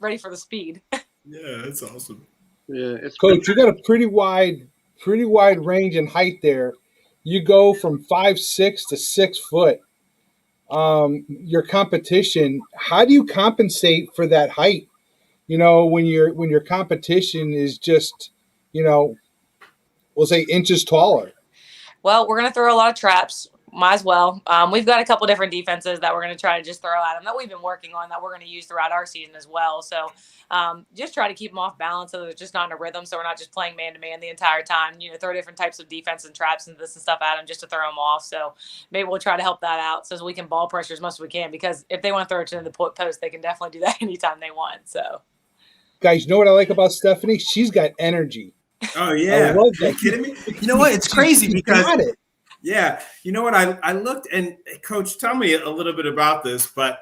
ready for the speed. Yeah, that's awesome. Yeah, it's Coach, you got a pretty wide range in height there. You go from 5'6" to 6 foot. Your competition, how do you compensate for that height? When your competition is just, we'll say inches taller. Well, we're going to throw a lot of traps. Might as well. We've got a couple different defenses that we're going to try to just throw at them that we've been working on that we're going to use throughout our season as well. So just try to keep them off balance so they're just not in a rhythm. So we're not just playing man-to-man the entire time. Throw different types of defense and traps and this and stuff at them just to throw them off. So maybe we'll try to help that out so we can ball pressure as much as we can, because if they want to throw it to the post, they can definitely do that anytime they want. So, guys, you know what I like about Stephanie? She's got energy. Oh, yeah. Are you kidding me? You know what? It's crazy because – yeah. You know what? I looked, and Coach, tell me a little bit about this, but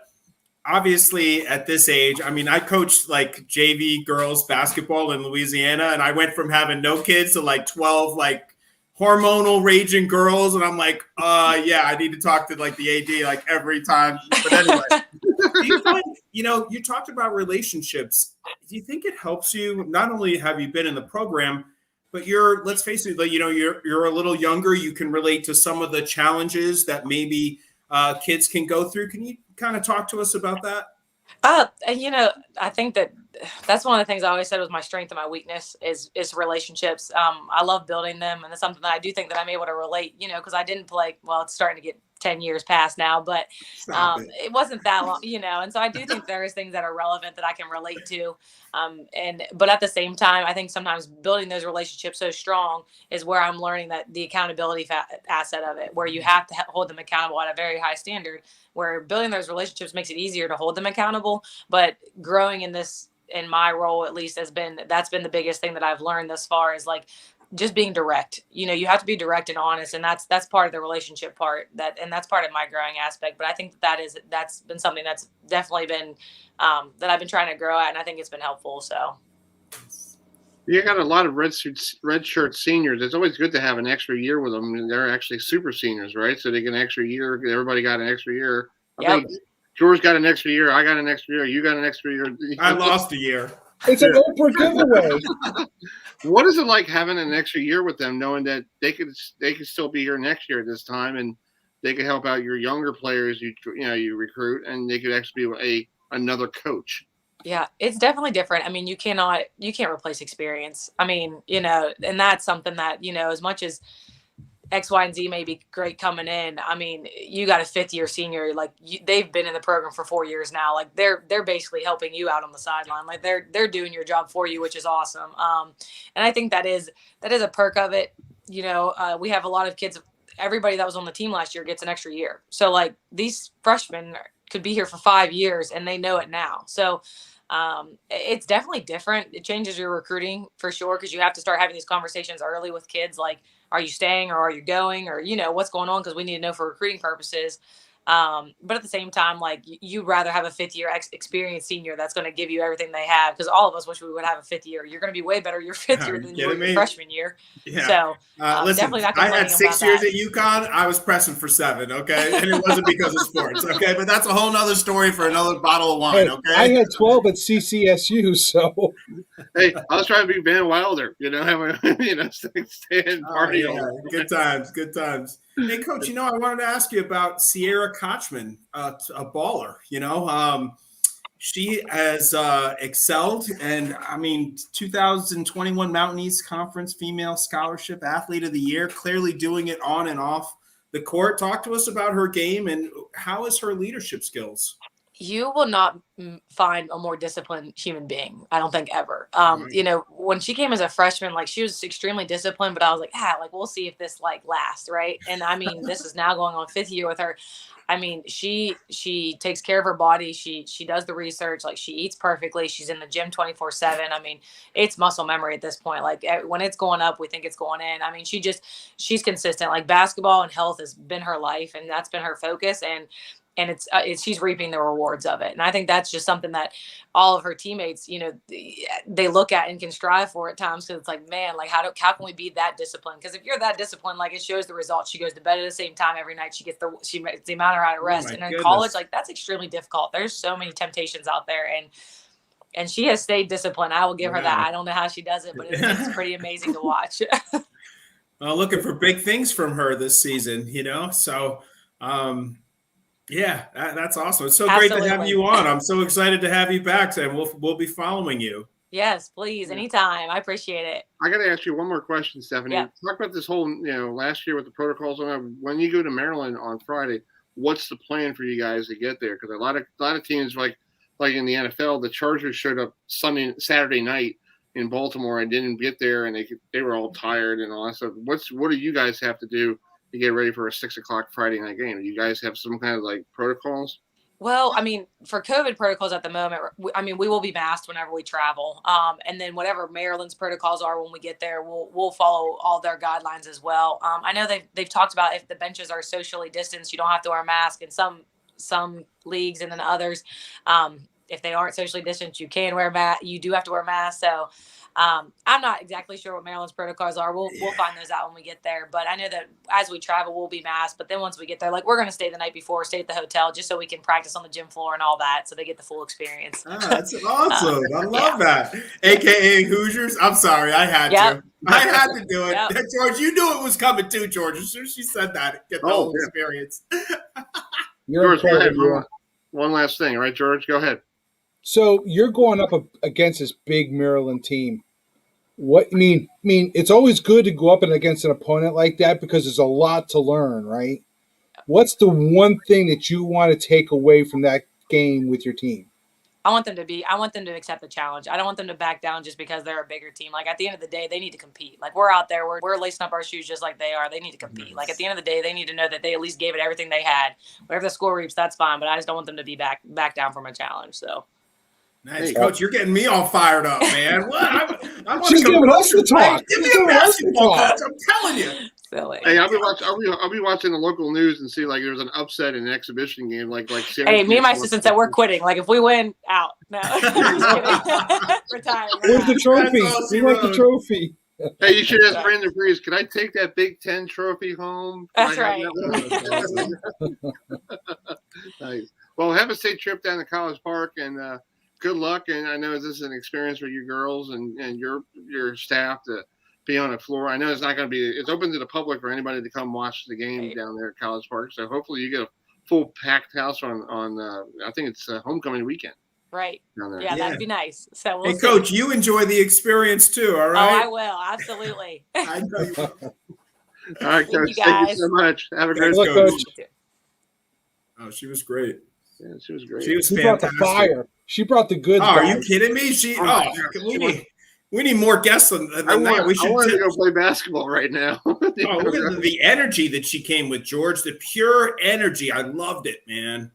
obviously at this age, I mean, I coached like JV girls basketball in Louisiana, and I went from having no kids to like 12, like hormonal raging girls. And I'm like, yeah, I need to talk to like the AD like every time. But anyway, do you find, you talked about relationships. Do you think it helps you? Not only have you been in the program, but let's face it, you're a little younger. You can relate to some of the challenges that maybe kids can go through. Can you kind of talk to us about that? I think that's one of the things I always said was my strength and my weakness is relationships. I love building them, and it's something that I do think that I'm able to relate, because I didn't play, well, it's starting to get 10 years past now, but it wasn't that long, and so I do think there is things that are relevant that I can relate to. But at the same time, I think sometimes building those relationships so strong is where I'm learning that the accountability asset of it, where you have to hold them accountable at a very high standard, where building those relationships makes it easier to hold them accountable. But growing in my role, at least, that's been the biggest thing that I've learned thus far is like just being direct. You have to be direct and honest, and that's part of the relationship part, and that's part of my growing aspect. But I think that's been something that's definitely been that I've been trying to grow at, and I think it's been helpful. So you got a lot of redshirt seniors. It's always good to have an extra year with them. They're actually super seniors, right? So they get an extra year. Everybody got an extra year. I think George got an extra year. I got an extra year. You got an extra year. I lost a year. It's an Oprah giveaway. What is it like having an extra year with them, knowing that they could still be here next year at this time, and they could help out your younger players you recruit, and they could actually be another coach? Yeah, it's definitely different. I mean, you can't replace experience. I mean, and that's something that, as much as X, Y, and Z may be great coming in, I mean, you got a 5th-year senior, like they've been in the program for 4 years now. Like they're basically helping you out on the sideline. Like they're doing your job for you, which is awesome. And I think that is a perk of it. We have a lot of kids. Everybody that was on the team last year gets an extra year. So like these freshmen could be here for 5 years, and they know it now. So it's definitely different. It changes your recruiting for sure, because you have to start having these conversations early with kids, like, are you staying or are you going, or what's going on, because we need to know for recruiting purposes. But at the same time, like you'd rather have a 5th-year experienced senior that's going to give you everything they have, because all of us wish we would have a 5th year. You're going to be way better your 5th year than you were your freshman year. Yeah. So listen, definitely not I had 6 years that. at UConn. I was pressing for 7, okay? And it wasn't because of sports, okay? But that's a whole nother story for another bottle of wine, okay? I had 12 at CCSU, so. Hey, I was trying to be Van Wilder, stay and party. Good times. Hey, Coach, I wanted to ask you about Sierra Kochman, a baller. She has excelled, and I mean, 2021 Mountain East Conference Female Scholarship Athlete of the Year, clearly doing it on and off the court. Talk to us about her game and how is her leadership skills? You will not find a more disciplined human being, I don't think, ever. When she came as a freshman, like she was extremely disciplined, but I was like, we'll see if this lasts, right? And I mean, this is now going on 5th year with her. I mean, she takes care of her body. She does the research. Like she eats perfectly. She's in the gym 24/7. I mean, it's muscle memory at this point. Like when it's going up, we think it's going in. I mean, she's consistent. Like basketball and health has been her life, and that's been her focus. And and she's reaping the rewards of it. And I think that's just something that all of her teammates, they look at and can strive for at times, because it's like, man, like how can we be that disciplined? Because if you're that disciplined, like, it shows the results. She goes to bed at the same time every night. She gets the amount of rest. And in college, like, that's extremely difficult. There's so many temptations out there, and she has stayed disciplined. I will give her that. I don't know how she does it, but it's pretty amazing to watch. Looking for big things from her this season, So, that's awesome. It's so great to have you on. I'm so excited to have you back, and we'll be following you. Yes, please, anytime. I appreciate it. I got to ask you one more question, Stephanie. Yeah. Talk about this whole, last year with the protocols. When you go to Maryland on Friday, what's the plan for you guys to get there? Because a lot of teams, like in the NFL, the Chargers showed up Saturday night in Baltimore and didn't get there, and they were all tired and all that stuff. What do you guys have to do to get ready for a 6:00 Friday night game? Do you guys have some kind of like protocols? Well, I mean, for COVID protocols at the moment, we will be masked whenever we travel. And then whatever Maryland's protocols are when we get there, we'll follow all their guidelines as well. I know they've talked about if the benches are socially distanced, you don't have to wear a mask in some leagues, and then others, if they aren't socially distanced, you can wear a mask. You do have to wear a mask. So I'm not exactly sure what Maryland's protocols are. We'll find those out when we get there. But I know that as we travel, we'll be masked. But then once we get there, like, we're going to stay the night before, stay at the hotel, just so we can practice on the gym floor and all that, so they get the full experience. That's awesome. I love that. AKA Hoosiers. I'm sorry, I had to. I had to do it. Yep. George, you knew it was coming too, George. As soon as she said that, get the whole experience. George, go ahead. One last thing, right, George? Go ahead. So you're going up against this big Maryland team. What I mean, it's always good to go up against an opponent like that, because there's a lot to learn, right? What's the one thing that you want to take away from that game with your team? I want them to accept the challenge. I don't want them to back down just because they're a bigger team. Like, at the end of the day, they need to compete. Like, we're out there, we're lacing up our shoes just like they are. They need to compete. Like, at the end of the day, they need to know that they at least gave it everything they had. Whatever the score reaps, that's fine. But I just don't want them to be back down from a challenge. So. Nice, Coach. You're getting me all fired up, man. What? She's giving us the talk. Give me a basketball coach. I'm telling you. Silly. Hey, I'll be watching the local news and see, like, there's an upset in an exhibition game, like. Hey, me and my assistant said we're quitting. Like, if we win, out. No, retire. Where's the trophy? We want the trophy. Hey, you should ask Brandon Breeze. Can I take that Big Ten trophy home? That's right. Nice. Well, have a safe trip down to College Park, and good luck. And I know this is an experience for you girls and your staff to be on the floor. I know it's not going to be. It's open to the public for anybody to come watch the game down there at College Park. So hopefully you get a full packed house on I think it's homecoming weekend. Right. Yeah, that'd be nice. So hey, Coach, you enjoy the experience too, all right? Oh, I will. Absolutely. I know you will. All right, Coach. Thank you so much. Have a great day, Coach. Oh, she was great. Yeah, she was great. She was fantastic. Brought the fire. She brought the goods. Oh, are you kidding me? We need more guests than that. I want to go play basketball right now. Look at the energy that she came with, George. The pure energy. I loved it, man.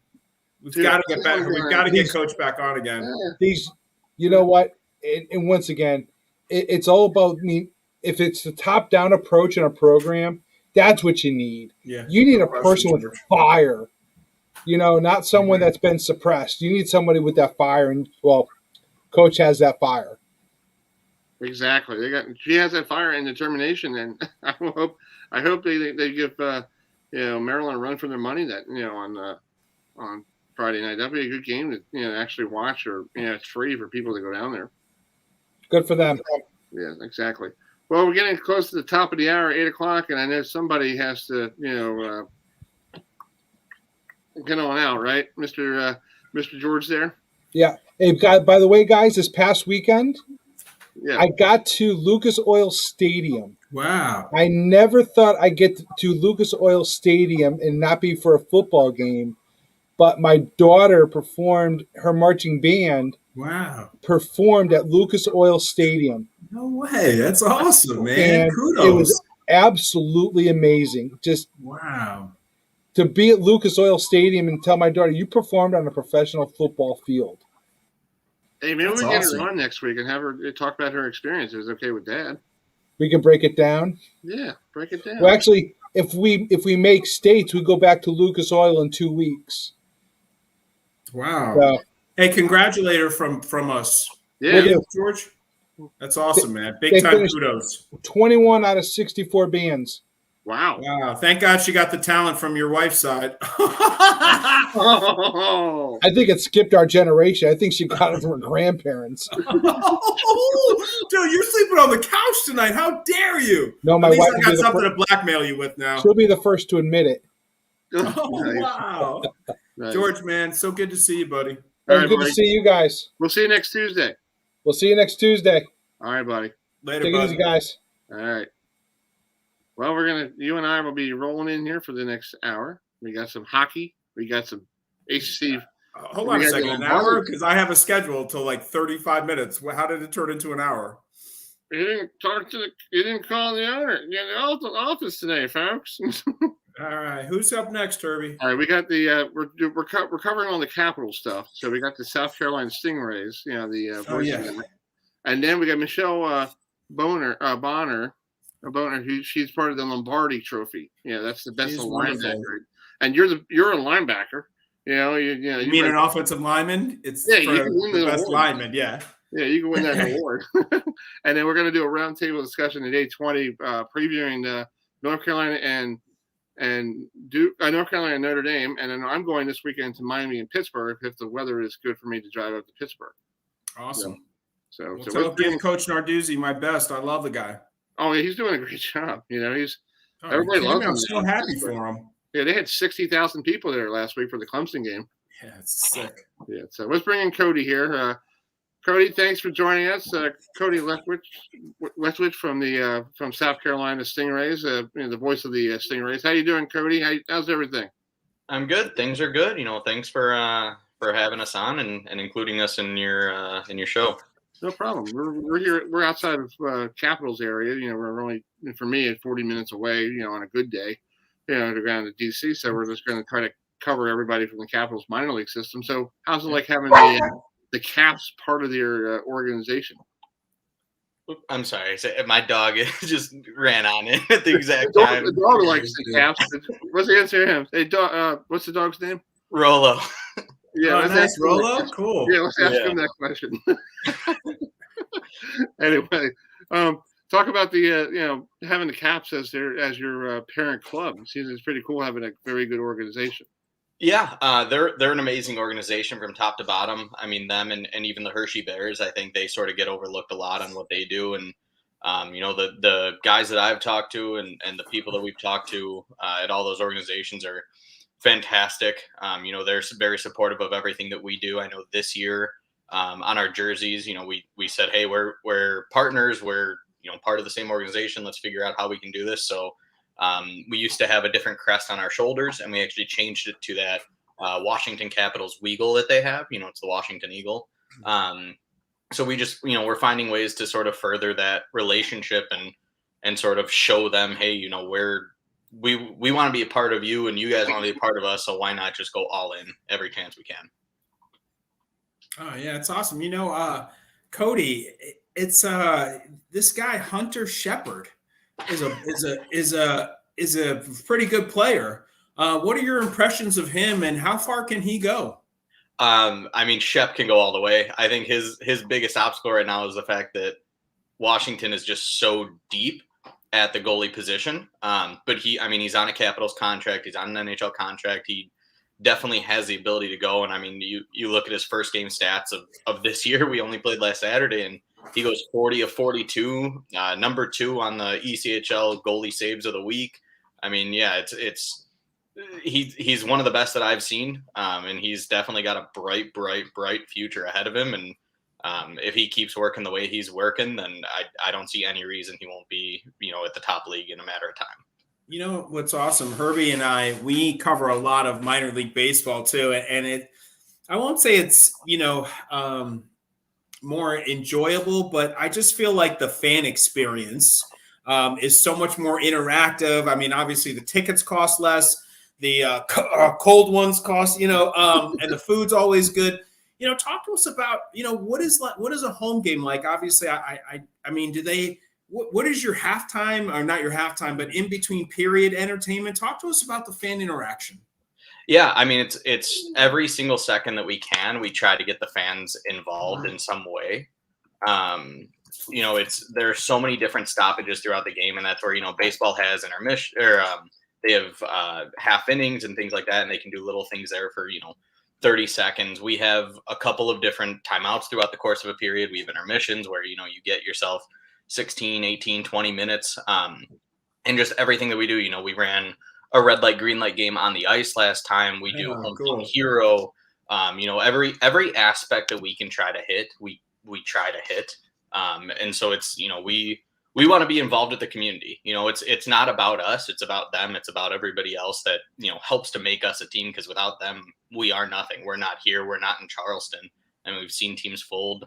We've got to get back. We've got to get Coach back on again. You know what? And once again, it's all about if it's the top-down approach in a program, that's what you need. Yeah. You need a person with fire. Not someone that's been suppressed. You need somebody with that fire, and Coach has that fire. Exactly. She has that fire and determination, and I hope they give Maryland a run for their money on Friday night. That'd be a good game to actually watch, or it's free for people to go down there. Good for them. Yeah, exactly. Well, we're getting close to the top of the hour, 8:00, and I know somebody has to get on out, right, Mr. George there? Yeah. Hey, by the way, guys, this past weekend, yeah, I got to Lucas Oil Stadium. Wow. I never thought I'd get to Lucas Oil Stadium and not be for a football game, but my daughter performed, her marching band performed at Lucas Oil Stadium. No way. That's awesome, man. And kudos. It was absolutely amazing. Just wow. To be at Lucas Oil Stadium and tell my daughter, you performed on a professional football field. Hey, maybe we get her on next week and have her talk about her experience. Is it okay with Dad? We can break it down. Yeah, break it down. Well, actually, if we make states, we go back to Lucas Oil in 2 weeks. Wow. So, Hey, congratulate her from us. Yeah. Yeah. George. That's awesome, man. They Big time finished- kudos. 21 out of 64 bands. Wow. Wow. Thank God she got the talent from your wife's side. Oh. I think it skipped our generation. I think she got it from her grandparents. Dude, you're sleeping on the couch tonight. How dare you? No, my At least wife I will got be the something to blackmail you with now. She'll be the first to admit it. Oh, Nice. wow. Nice. George, man, so good to see you, buddy. All right, Good buddy. to see you guys. We'll see you next Tuesday. We'll see you next Tuesday. All right, buddy. Later, Take it buddy. easy, guys. All right. Well, you and I will be rolling in here for the next hour. We got some hockey. We got some HC. Hold on a second. An hour? Because I have a schedule till like 35 minutes. How did it turn into an hour? You didn't call the owner. You got the office today, folks. All right. Who's up next, Herbie? All right, we got the we're covering all the Capital stuff. So we got the South Carolina Stingrays, and then we got Michelle Bonner, she's part of the Lombardi Trophy. Yeah, that's the best linebacker. And you're a linebacker. You mean an offensive lineman? It's you for can win the best award. lineman. Yeah. Yeah, you can win that award. And then we're going to do a roundtable discussion at 8:20, previewing North Carolina and Duke, North Carolina and Notre Dame. And then I'm going this weekend to Miami and Pittsburgh if the weather is good for me to drive up to Pittsburgh. Give Coach Narduzzi my best. I love the guy. Oh, yeah, he's doing a great job. Everybody loves him. I'm so happy for him. Yeah, they had 60,000 people there last week for the Clemson game. Yeah, it's sick. Yeah, so let's bring in Cody here. Cody, thanks for joining us. Cody Leftwich from South Carolina Stingrays, the voice of the Stingrays. How you doing, Cody? How's everything? I'm good. Things are good. Thanks for having us on and including us in your show. No problem. We're here. We're outside of Capitals area. We're only, for me, 40 minutes away. On a good day, to go down to DC. So we're just going to try to cover everybody from the Capitals minor league system. So how's it like having the Caps part of your organization? I'm sorry. My dog just ran on it at the exact time. The dog likes the Caps. What's the answer to him? Hey, what's the dog's name? Rolo. Yeah, nice. Rolo? Cool. Yeah, let's ask him that question. Anyway, talk about the having the Caps as your parent club. It seems it's pretty cool having a very good organization. Yeah, they're an amazing organization from top to bottom. I mean, them and even the Hershey Bears, I think they sort of get overlooked a lot on what they do. And, the guys that I've talked to and the people that we've talked to at all those organizations are fantastic. They're very supportive of everything that we do. I know this year on our jerseys, we said, hey, we're partners. We're, part of the same organization. Let's figure out how we can do this. So we used to have a different crest on our shoulders, and we actually changed it to that Washington Capitals Weagle that they have. It's the Washington Eagle. So we just, we're finding ways to sort of further that relationship and sort of show them, hey, we want to be a part of you and you guys want to be a part of us. So why not just go all in every chance we can? Oh yeah, it's awesome. Cody, it's this guy Hunter Shepard is a pretty good player. What are your impressions of him and how far can he go? Shep can go all the way. I think his biggest obstacle right now is the fact that Washington is just so deep at the goalie position. But he's on a Capitals contract. He's on an NHL contract. He definitely has the ability to go. And you look at his first game stats of this year. We only played last Saturday, and he goes 40 of 42, number 2 on the ECHL goalie saves of the week. He's one of the best that I've seen. And he's definitely got a bright future ahead of him. And if he keeps working the way he's working, then I don't see any reason he won't be, at the top league in a matter of time. What's awesome, Herbie and I, we cover a lot of minor league baseball too. And I won't say it's, more enjoyable, but I just feel like the fan experience is so much more interactive. Obviously the tickets cost less, the cold ones cost, and the food's always good. Talk to us about, what is a home game like? Obviously, what is your halftime, or not your halftime, but in between period entertainment? Talk to us about the fan interaction. Yeah, I mean, it's every single second that we can, we try to get the fans involved in some way. There's so many different stoppages throughout the game, and that's where baseball has intermission or they have half innings and things like that, and they can do little things there for 30 seconds. We have a couple of different timeouts throughout the course of a period. We have intermissions where you get yourself 16, 18, 20 minutes, and just everything that we do. We ran a red light, green light game on the ice last time. We do home team hero. Every aspect that we can try to hit, we try to hit. And so it's, we want to be involved with the community. It's not about us. It's about them. It's about everybody else that, helps to make us a team, because without them, we are nothing. We're not here. We're not in Charleston, and we've seen teams fold.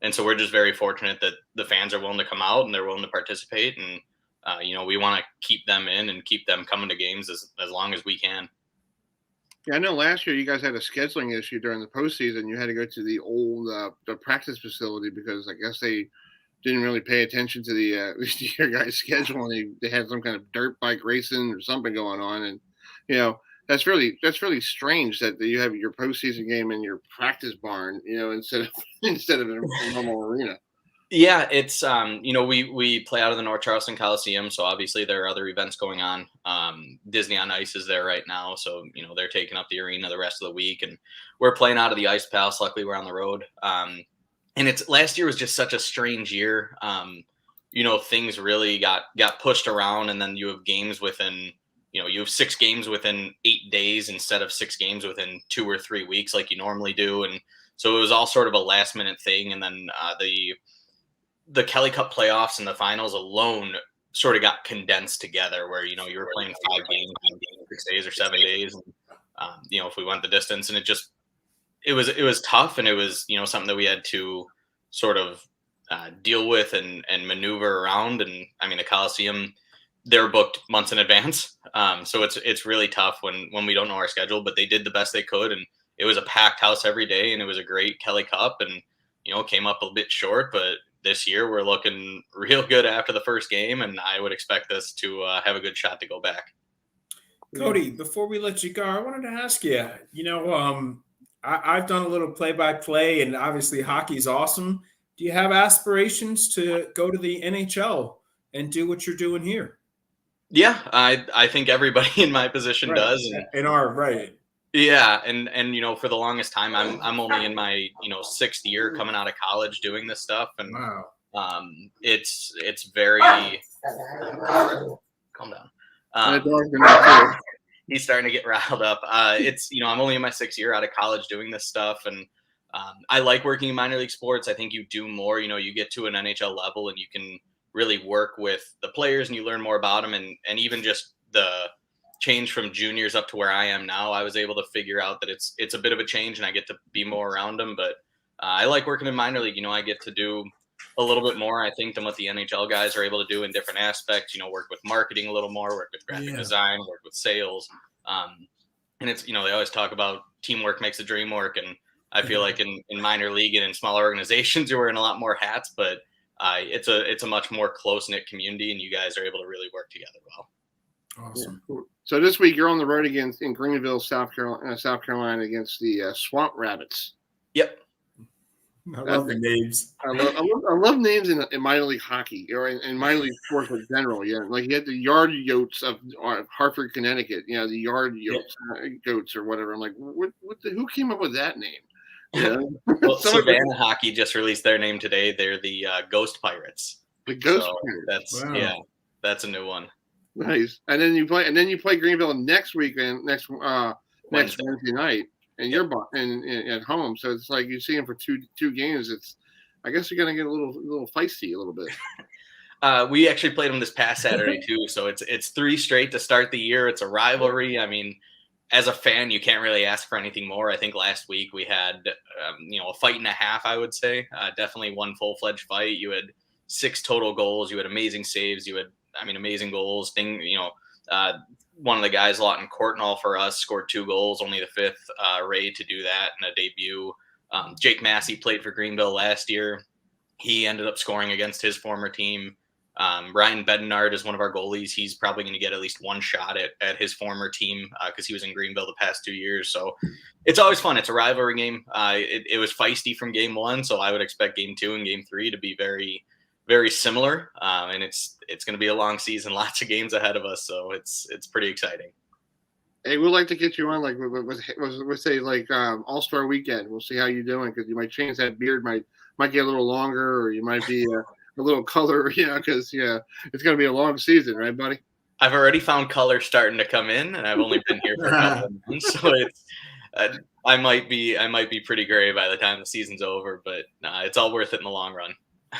And so we're just very fortunate that the fans are willing to come out and they're willing to participate. And, we want to keep them in and keep them coming to games as long as we can. Yeah, I know last year you guys had a scheduling issue during the postseason. You had to go to the old the practice facility because I guess they didn't really pay attention to the your guys' schedule, and they had some kind of dirt bike racing or something going on. And that's really strange that you have your postseason game in your practice barn, instead of in a normal arena. Yeah, it's we play out of the North Charleston Coliseum, so obviously there are other events going on. Disney on Ice is there right now, so they're taking up the arena the rest of the week, and we're playing out of the Ice Palace. Luckily, we're on the road, and last year was just such a strange year. Things really got pushed around, and then you have games within you have 6 games within 8 days instead of 6 games within 2 or 3 weeks like you normally do, and so it was all sort of a last minute thing, and then the Kelly Cup playoffs and the finals alone sort of got condensed together where, you were playing 5 games in 6 days or 7 days. And, if we went the distance, and it was tough, and it was, something that we had to sort of deal with and maneuver around. And I mean, the Coliseum, they're booked months in advance. So it's really tough when we don't know our schedule, but they did the best they could. And it was a packed house every day, and it was a great Kelly Cup, and, came up a bit short, but this year we're looking real good after the first game, and I would expect us to have a good shot to go back. Cody, before we let you go, I wanted to ask you, I've done a little play-by-play, and obviously hockey's awesome. Do you have aspirations to go to the NHL and do what you're doing here? Yeah, I think everybody in my position does. Right. Yeah, and for the longest time, I'm only in my 6th year coming out of college doing this stuff, and wow. It's very calm down. He's starting to get riled up. I'm only in my 6th year out of college doing this stuff, and I like working in minor league sports. I think you do more. You get to an NHL level, and you can really work with the players, and you learn more about them, and even just the change from juniors up to where I am now, I was able to figure out that it's a bit of a change, and I get to be more around them. But I like working in minor league. I get to do a little bit more, I think, than what the NHL guys are able to do in different aspects. Work with marketing a little more, work with graphic design, work with sales. And it's, they always talk about teamwork makes the dream work. And I feel like in minor league and in smaller organizations, you're wearing a lot more hats, but it's a much more close-knit community, and you guys are able to really work together well. Awesome. Yeah. So this week you're on the road against in Greenville, South Carolina against the Swamp Rabbits. Yep. I love the names. I love names in minor league hockey or in minor league sports in general. Yeah, like you had the Yard Yotes of Hartford, Connecticut. The Yard Yotes, Goats or whatever. I'm like, who came up with that name? Yeah. Well, Savannah Hockey just released their name today. They're the Ghost Pirates. The Ghost Pirates. That's a new one. Nice. And then you play Greenville next weekend, next Wednesday night, and you're at home. So it's like you see them for two games. I guess you're gonna get a little feisty a little bit. We actually played them this past Saturday too. So it's 3 straight to start the year. It's a rivalry. I mean, as a fan, you can't really ask for anything more. I think last week we had a fight and a half. I would say definitely one full-fledged fight. You had 6 total goals. You had amazing saves. You had amazing goals. One of the guys, Lawton Courtnall for us, scored 2 goals, only the 5th Ray to do that in a debut. Jake Massey played for Greenville last year. He ended up scoring against his former team. Ryan Bednard is one of our goalies. He's probably going to get at least one shot at his former team because he was in Greenville the past 2 years. So it's always fun. It's a rivalry game. It was feisty from game 1, so I would expect game 2 and game 3 to be very, very similar. And it's going to be a long season, lots of games ahead of us. So it's pretty exciting. Hey, we'd like to get you on, like, let's say, like, All-Star Weekend. We'll see how you're doing, because you might change that beard, might get a little longer, or you might be a little color, because it's going to be a long season, right, buddy? I've already found color starting to come in, and I've only been here for a couple of months, so it's I might be pretty gray by the time the season's over, but it's all worth it in the long run.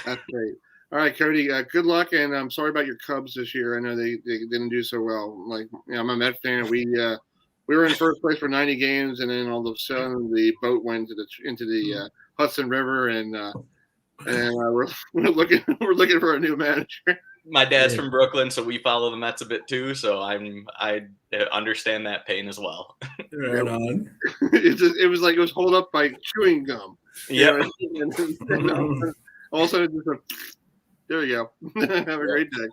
That's great. All right, Cody, good luck, and I'm sorry about your Cubs this year. I know they didn't do so well. Like, I'm a Met fan. We were in first place for 90 games, and then all of a sudden the boat went into the Hudson River, and we're looking for a new manager. My dad's from Brooklyn, so we follow the Mets a bit too. So I understand that pain as well. Right on. It was like it was held up by chewing gum. Yeah. All of a sudden, there you go. Have a great day.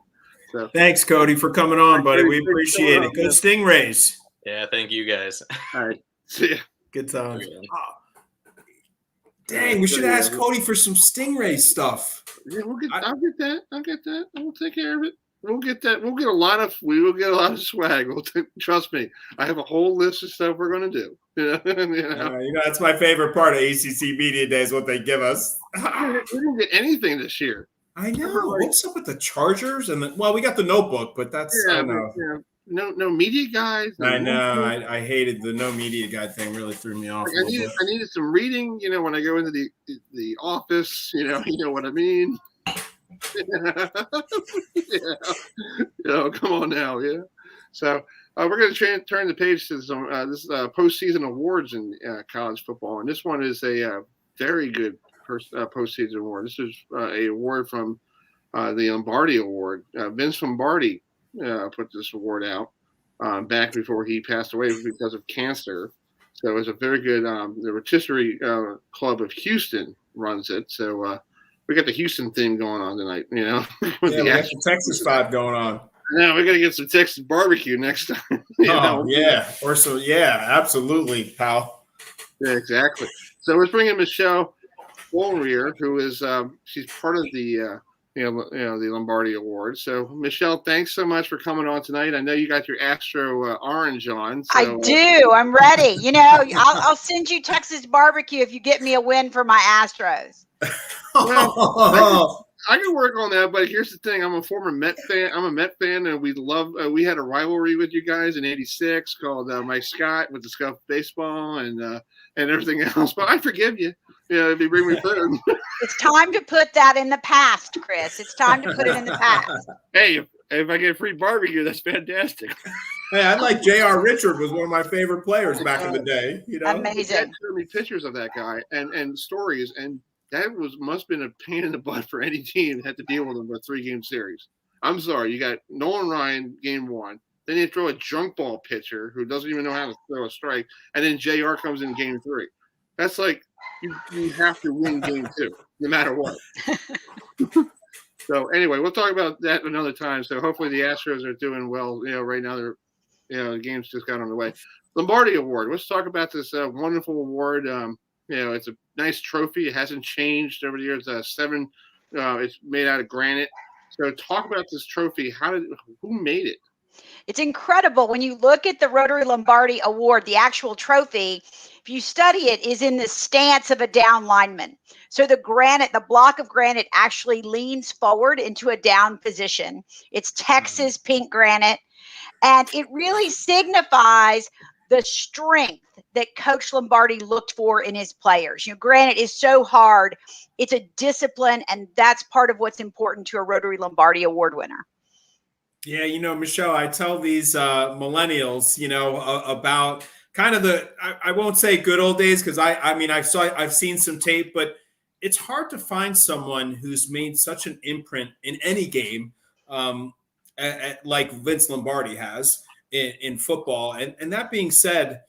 So. Thanks, Cody, for coming on, buddy. We appreciate it. Good Stingrays. Yeah, thank you guys. All right. See ya. Good times. Dang, we should ask Cody for some Stingray stuff. Yeah, I'll get that. We'll take care of it. We'll get that. We will get a lot of swag. Trust me. I have a whole list of stuff we're going to do. That's my favorite part of ACC Media Day is what they give us. We didn't get anything this year. I know. What's up with the Chargers? We got the notebook, but that's I don't know. No media guys. I know. I hated the no media guide thing. Really threw me off. I needed some reading. When I go into the office. You know what I mean. Come on now. Yeah. So we're going to turn the page to some this postseason awards in college football, and this one is a very good postseason award. This is a award from the Lombardi Award. Vince Lombardi put this award out back before he passed away because of cancer. So it was a very good. The Rotisserie Club of Houston runs it. So we got the Houston theme going on tonight. We got the Texas vibe going on. Now we got to get some Texas barbecue next time. Yeah, absolutely, pal. Yeah, exactly. So let's bring in Michelle Wolrier, who is she's part of the the Lombardi Award. So Michelle, thanks so much for coming on tonight. I know you got your Astro orange on. So, I do. I'm ready. I'll send you Texas barbecue if you get me a win for my Astros. Well, I can work on that, but here's the thing. I'm a former Met fan. And we had a rivalry with you guys in '86 called Mike Scott with the Scuff baseball and everything else. But I forgive you. If you bring me food. It's time to put that in the past, Chris. It's time to put it in the past. Hey, if I get free barbecue, that's fantastic. Hey, I like J.R. Richard was one of my favorite players back in the day. Amazing. Dad showed me pictures of that guy and stories, and that must have been a pain in the butt for any team that had to deal with him for a 3-game series. I'm sorry, you got Nolan Ryan game 1, then you throw a junk ball pitcher who doesn't even know how to throw a strike, and then JR comes in game 3. That's like you have to win game 2, no matter what. So anyway, we'll talk about that another time. So hopefully the Astros are doing well. Right now they're the game's just got on the way. Lombardi Award. Let's talk about this wonderful award. It's a nice trophy. It hasn't changed over the years. It's made out of granite. So talk about this trophy. Who made it? It's incredible when you look at the Rotary Lombardi Award, the actual trophy. If you study it, is in the stance of a down lineman. So the block of granite actually leans forward into a down position. It's Texas pink granite, and it really signifies the strength that Coach Lombardi looked for in his players. Granite is so hard. It's a discipline, and that's part of what's important to a Rotary Lombardi Award winner. Yeah, Michelle, I tell these millennials, about kind of I won't say good old days, because I've seen some tape, but it's hard to find someone who's made such an imprint in any game like Vince Lombardi has in football. And that being said,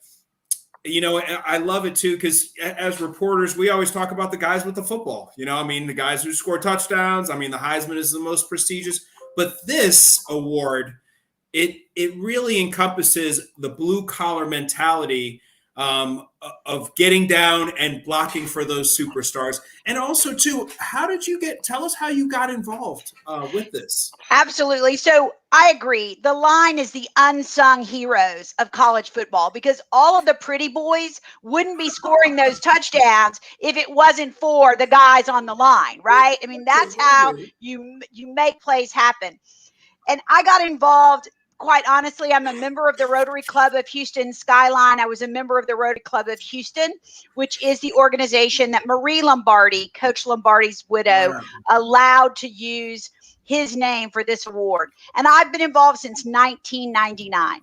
I love it too, because as reporters, we always talk about the guys with the football. The guys who score touchdowns. The Heisman is the most prestigious, but this award, it really encompasses the blue collar mentality of getting down and blocking for those superstars. And also too, tell us how you got involved with this. Absolutely. So I agree. The line is the unsung heroes of college football, because all of the pretty boys wouldn't be scoring those touchdowns if it wasn't for the guys on the line, right? That's how you make plays happen. And I got involved. Quite honestly, I'm a member of the Rotary Club of Houston Skyline. I was a member of the Rotary Club of Houston, which is the organization that Marie Lombardi, Coach Lombardi's widow, allowed to use his name for this award. And I've been involved since 1999.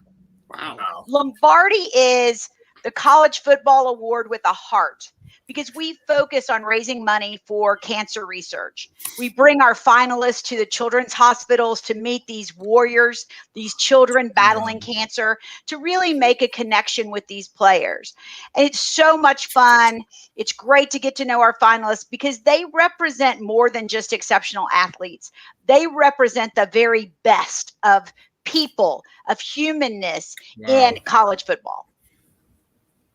Wow. Lombardi is the college football award with a heart, because we focus on raising money for cancer research. We bring our finalists to the children's hospitals to meet these warriors, these children battling cancer, to really make a connection with these players. And it's so much fun. It's great to get to know our finalists, because they represent more than just exceptional athletes. They represent the very best of people, of humanness in college football.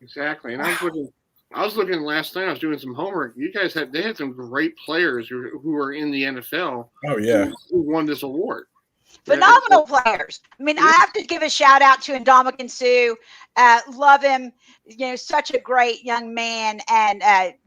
Exactly. And I was looking last night. I was doing some homework. You guys they had some great players who were in the NFL. Oh yeah, who won this award. Phenomenal players. I have to give a shout out to Ndamukong Suh. Love him. Such a great young man, and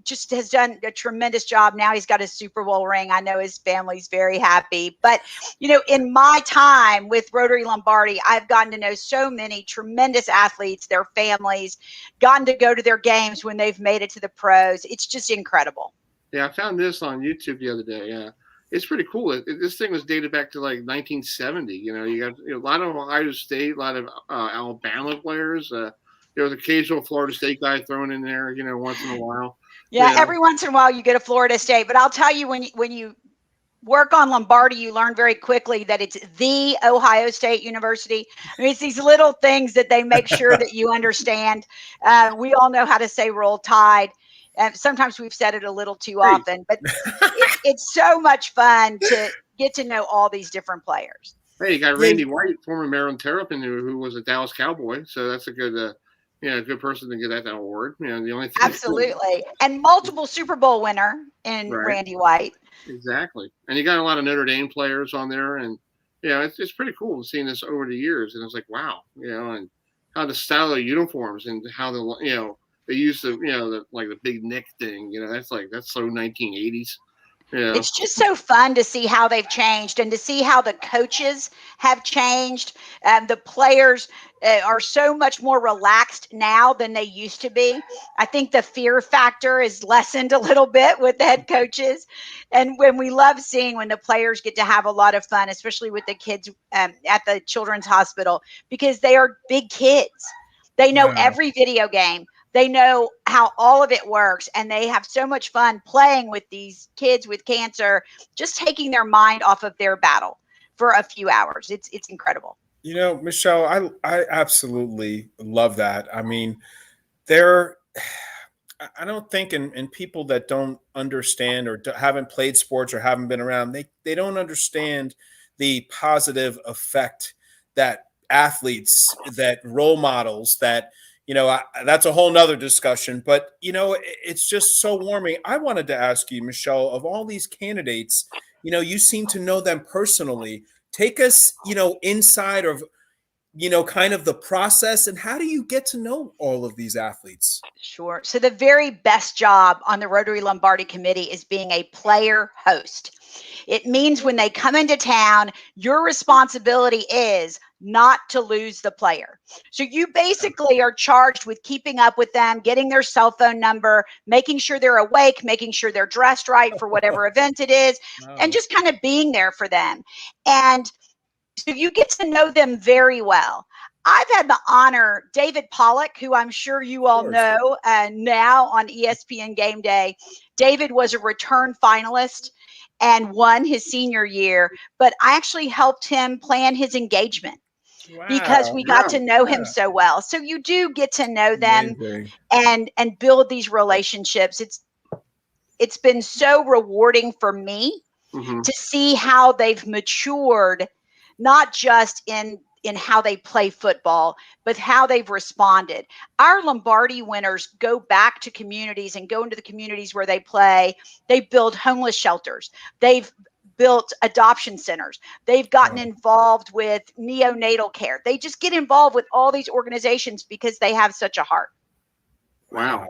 just has done a tremendous job. Now he's got a Super Bowl ring. I know his family's very happy. But, in my time with Rotary Lombardi, I've gotten to know so many tremendous athletes, their families, gotten to go to their games when they've made it to the pros. It's just incredible. Yeah, I found this on YouTube the other day. Yeah. It's pretty cool. This thing was dated back to like 1970. You got a lot of Ohio State, a lot of Alabama players. There was an occasional Florida State guy thrown in there, once in a while. Yeah, every once in a while you get a Florida State. But I'll tell you, when you work on Lombardi, you learn very quickly that it's the Ohio State University. It's these little things that they make sure that you understand. We all know how to say Roll Tide. Sometimes we've said it a little too often, but it's so much fun to get to know all these different players. Hey, you got Randy White, former Maryland Terrapin, who was a Dallas Cowboy. So that's a good, good person to get that award. The only thing absolutely, and multiple Super Bowl winner in Randy White. Exactly, and you got a lot of Notre Dame players on there, and it's pretty cool seeing this over the years. And it's like, wow, and how the style of uniforms and how they use the big Nick thing, that's so 1980s. It's just so fun to see how they've changed, and to see how the coaches have changed. The players are so much more relaxed now than they used to be. I think the fear factor is lessened a little bit with the head coaches. And when we love seeing when the players get to have a lot of fun, especially with the kids at the children's hospital, because they are big kids. They know every video game. They know how all of it works, and they have so much fun playing with these kids with cancer, just taking their mind off of their battle for a few hours. It's incredible. Michelle, I absolutely love that. I don't think in people that don't understand or haven't played sports or haven't been around, they don't understand the positive effect that athletes, that role models, that that's a whole nother discussion, but it's just so warming. I wanted to ask you, Michelle, of all these candidates, you seem to know them personally. Take us, inside of, kind of the process, and how do you get to know all of these athletes? Sure. So the very best job on the Rotary Lombardi Committee is being a player host. It means when they come into town, your responsibility is not to lose the player. So you basically are charged with keeping up with them, getting their cell phone number, making sure they're awake, making sure they're dressed right for whatever event it is, and just kind of being there for them. And so you get to know them very well. I've had the honor, David Pollock, who I'm sure you all know now on ESPN Game Day. David was a return finalist and won his senior year, but I actually helped him plan his engagement. because we got to know him so well. So you do get to know them and build these relationships. It's been so rewarding for me to see how they've matured, not just in how they play football, but how they've responded. Our Lombardi winners go back to communities and go into the communities where they play. They build homeless shelters. They've built adoption centers. They've gotten involved with neonatal care. They just get involved with all these organizations because they have such a heart. Wow.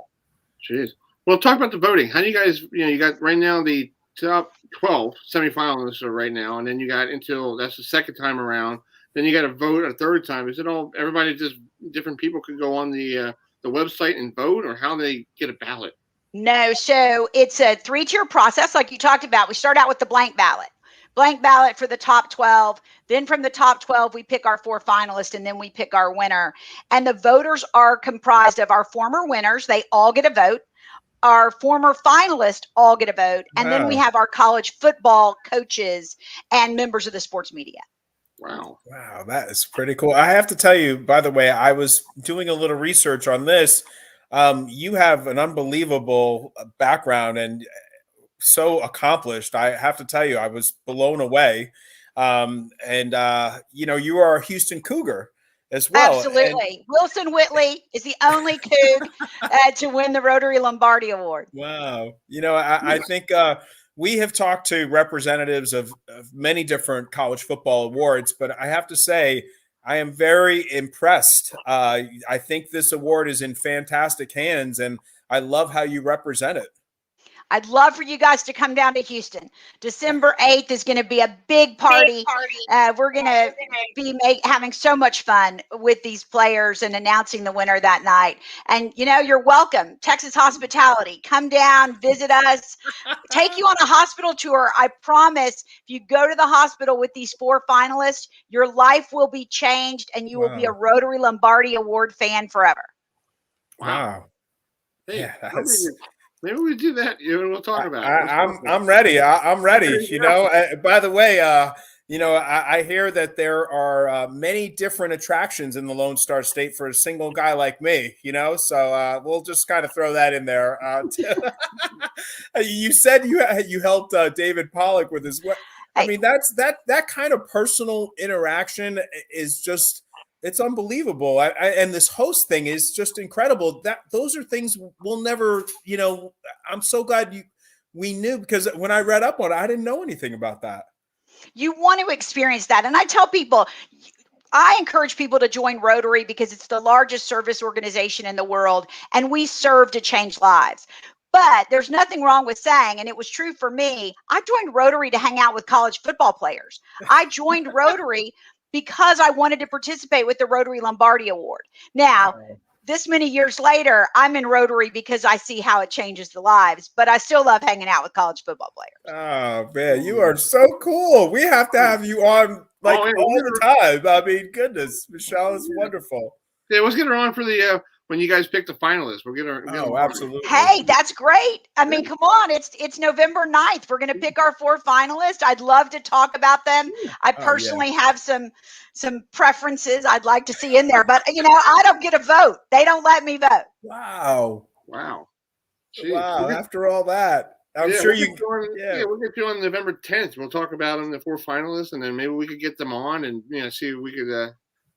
Jeez. Well, talk about the voting. How do you guys, you got right now the top 12 semifinalists are right now, and then you got until that's the second time around. Then you got to vote a third time. Is it all everybody? Just different people could go on the website and vote, or how they get a ballot? No, so it's a 3-tier process, like you talked about. We start out with the blank ballot for the top 12. Then from the top 12, we pick our 4 finalists, and then we pick our winner. And the voters are comprised of our former winners. They all get a vote. Our former finalists all get a vote. And then we have our college football coaches and members of the sports media. Wow, that is pretty cool. I have to tell you, by the way, I was doing a little research on this. You have an unbelievable background and so accomplished. I have to tell you, I was blown away. You are a Houston Cougar as well. Absolutely. And Wilson Whitley is the only Coug to win the Rotary Lombardi Award. Wow. I think we have talked to representatives of many different college football awards, but I have to say, I am very impressed. I think this award is in fantastic hands, and I love how you represent it. I'd love for you guys to come down to Houston. December 8th is going to be a big party. We're going to be having so much fun with these players and announcing the winner that night. And, you're welcome. Texas Hospitality. Come down, visit us, take you on a hospital tour. I promise if you go to the hospital with these 4 finalists, your life will be changed and you will be a Rotary Lombardi Award fan forever. Wow. Hey, yeah, maybe we do that. We'll talk about it. I'm ready. I'm ready. By the way, I hear that there are many different attractions in the Lone Star State for a single guy like me. So we'll just kind of throw that in there. You said you helped David Pollock with his. I mean, that kind of personal interaction is just. It's unbelievable. And this host thing is just incredible. Those are things we'll never, I'm so glad we knew, because when I read up on it, I didn't know anything about that. You want to experience that. And I tell people, I encourage people to join Rotary because it's the largest service organization in the world, and we serve to change lives. But there's nothing wrong with saying, and it was true for me, I joined Rotary to hang out with college football players. I joined Rotary because I wanted to participate with the Rotary Lombardi Award. Now, this many years later, I'm in Rotary because I see how it changes the lives, but I still love hanging out with college football players. Oh, man, you are so cool. We have to have you on all the time. I mean, goodness, Michelle is wonderful. Yeah, let's get her on for the when you guys pick the finalists. We'll get her. Absolutely. Hey, that's great. I mean, come on. It's November 9th. We're going to pick our 4 finalists. I'd love to talk about them. I personally have some preferences I'd like to see in there, but I don't get a vote. They don't let me vote. Wow. Jeez. Wow. After all that, I'm sure we'll get you on November 10th. We'll talk about them, the 4 finalists, and then maybe we could get them on and see if we could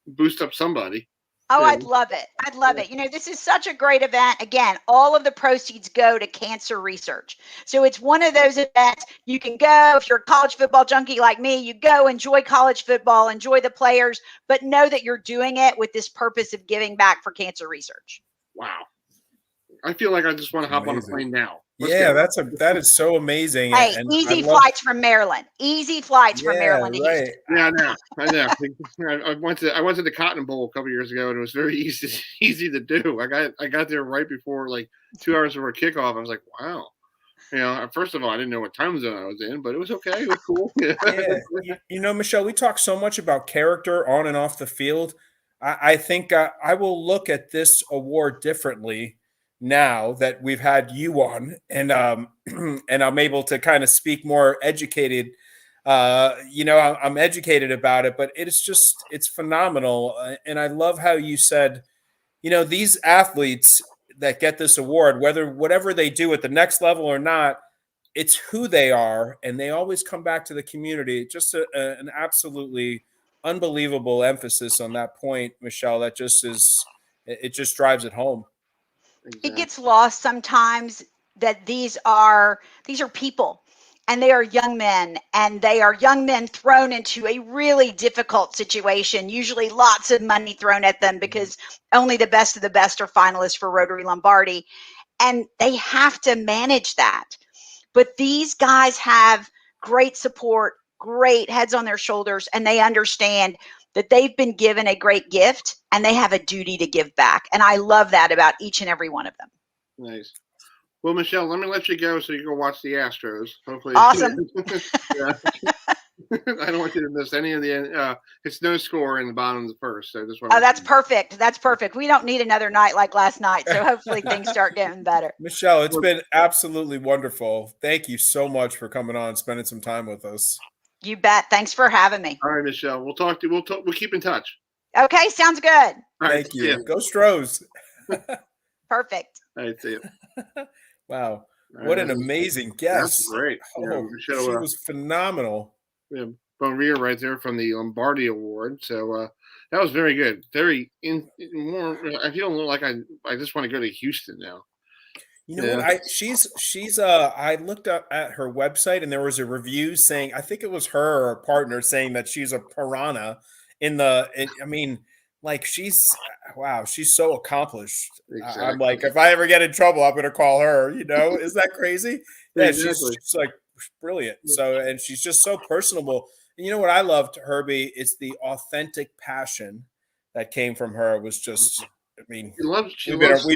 boost up somebody. Oh, I'd love it. I'd love it. This is such a great event. Again, all of the proceeds go to cancer research. So it's one of those events you can go, if you're a college football junkie like me, you go enjoy college football, enjoy the players, but know that you're doing it with this purpose of giving back for cancer research. Wow. I feel like I just want to hop on a plane now. That is so amazing. Hey, easy flights from Maryland. Easy flights from Maryland to Houston. Yeah, I know. I went to the Cotton Bowl a couple years ago, and it was very easy to do. I got there right before 2 hours before kickoff. I was like, wow. First of all, I didn't know what time zone I was in, but it was okay. It was cool. Michelle, we talk so much about character on and off the field. I think I will look at this award differently now that we've had you on, and I'm able to kind of speak more educated I'm educated about it, but it's phenomenal. And I love how you said, these athletes that get this award, whatever they do at the next level or not, it's who they are, and they always come back to the community. Just an absolutely unbelievable emphasis on that point, Michelle. It just drives it home. It gets lost sometimes that these are people, and they are young men, and they are young men thrown into a really difficult situation, usually lots of money thrown at them because only the best of the best are finalists for Rotary Lombardi, and they have to manage that. But these guys have great support, great heads on their shoulders, and they understand that they've been given a great gift and they have a duty to give back. And I love that about each and every one of them. Nice. Well, Michelle, let me let you go so you can go watch the Astros. Hopefully. Awesome. I don't want you to miss any of the it's no score in the bottom of the first. So just that's perfect. That's perfect. We don't need another night like last night. So hopefully things start getting better. Michelle, it's been absolutely wonderful. Thank you so much for coming on and spending some time with us. You bet. Thanks for having me. All right, Michelle. We'll talk to you. We'll keep in touch. Okay, sounds good. All right, thank you. Go Stros. Perfect. All right, see you. Wow. What an amazing guest. That's great. Michelle, she was phenomenal. Yeah, Bonria right there from the Lombardi Award. So that was very good. Very more. I feel like I just want to go to Houston now. You know what? She's I looked up at her website and there was a review saying, I think it was her or a partner saying that she's a piranha she's so accomplished. Exactly. I'm like, if I ever get in trouble, I'm going to call her, is that crazy? Yeah, exactly. she's like brilliant. So, and she's just so personable. And you know what I loved, Herbie? It's the authentic passion that came from her. It was just, we've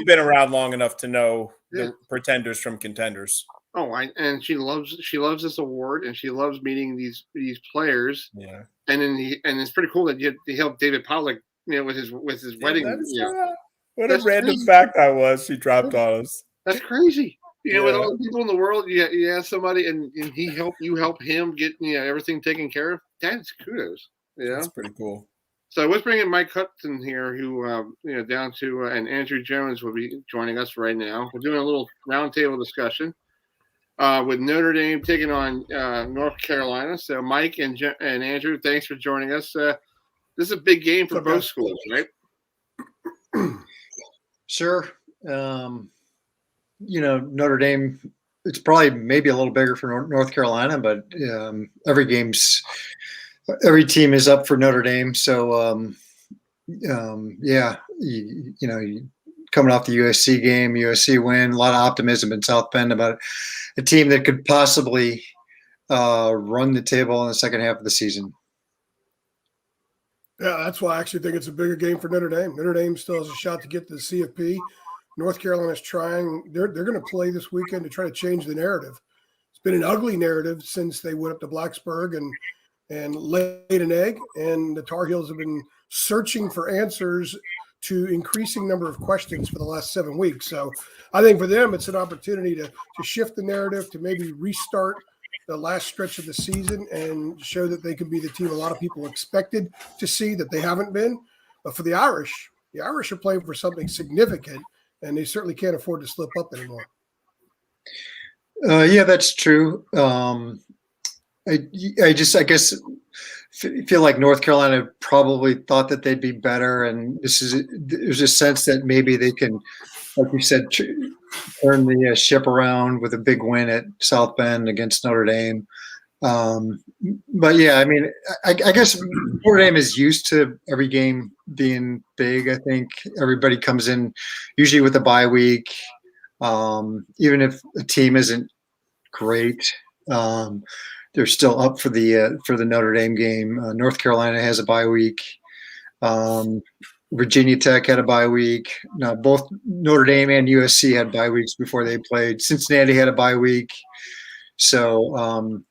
been around long enough to know the pretenders from contenders. Oh, and she loves this award, and she loves meeting these players. Yeah, and it's pretty cool that you helped David Pollock, with his wedding. What a random fact that was. She dropped on us. That's crazy. With all the people in the world, you ask somebody, and you help him get everything taken care of. That's kudos. Yeah, that's pretty cool. So let's bring in Mike Hudson here, who down to and Andrew Jones will be joining us right now. We're doing a little roundtable discussion with Notre Dame taking on North Carolina. So Mike and Andrew, thanks for joining us. This is a big game for both schools, right? Sure. Notre Dame, it's probably maybe a little bigger for North Carolina, but every team is up for Notre Dame. So, coming off the USC game, USC win, a lot of optimism in South Bend about a team that could possibly run the table in the second half of the season. Yeah, that's why I actually think it's a bigger game for Notre Dame. Notre Dame still has a shot to get to the CFP. North Carolina's trying. They're going to play this weekend to try to change the narrative. It's been an ugly narrative since they went up to Blacksburg and laid an egg. And the Tar Heels have been searching for answers to increasing number of questions for the last 7 weeks. So I think for them, it's an opportunity to shift the narrative, to maybe restart the last stretch of the season and show that they can be the team a lot of people expected to see that they haven't been. But for the Irish are playing for something significant, and they certainly can't afford to slip up anymore. Yeah, that's true. I guess feel like North Carolina probably thought that they'd be better, and there's a sense that maybe they can, like you said, turn the ship around with a big win at South Bend against Notre Dame. But yeah, I mean, I guess Notre Dame is used to every game being big. I think everybody comes in usually with a bye week, even if a team isn't great. They're still up for the Notre Dame game. North Carolina has a bye week. Virginia Tech had a bye week. Now, both Notre Dame and USC had bye weeks before they played. Cincinnati had a bye week. So,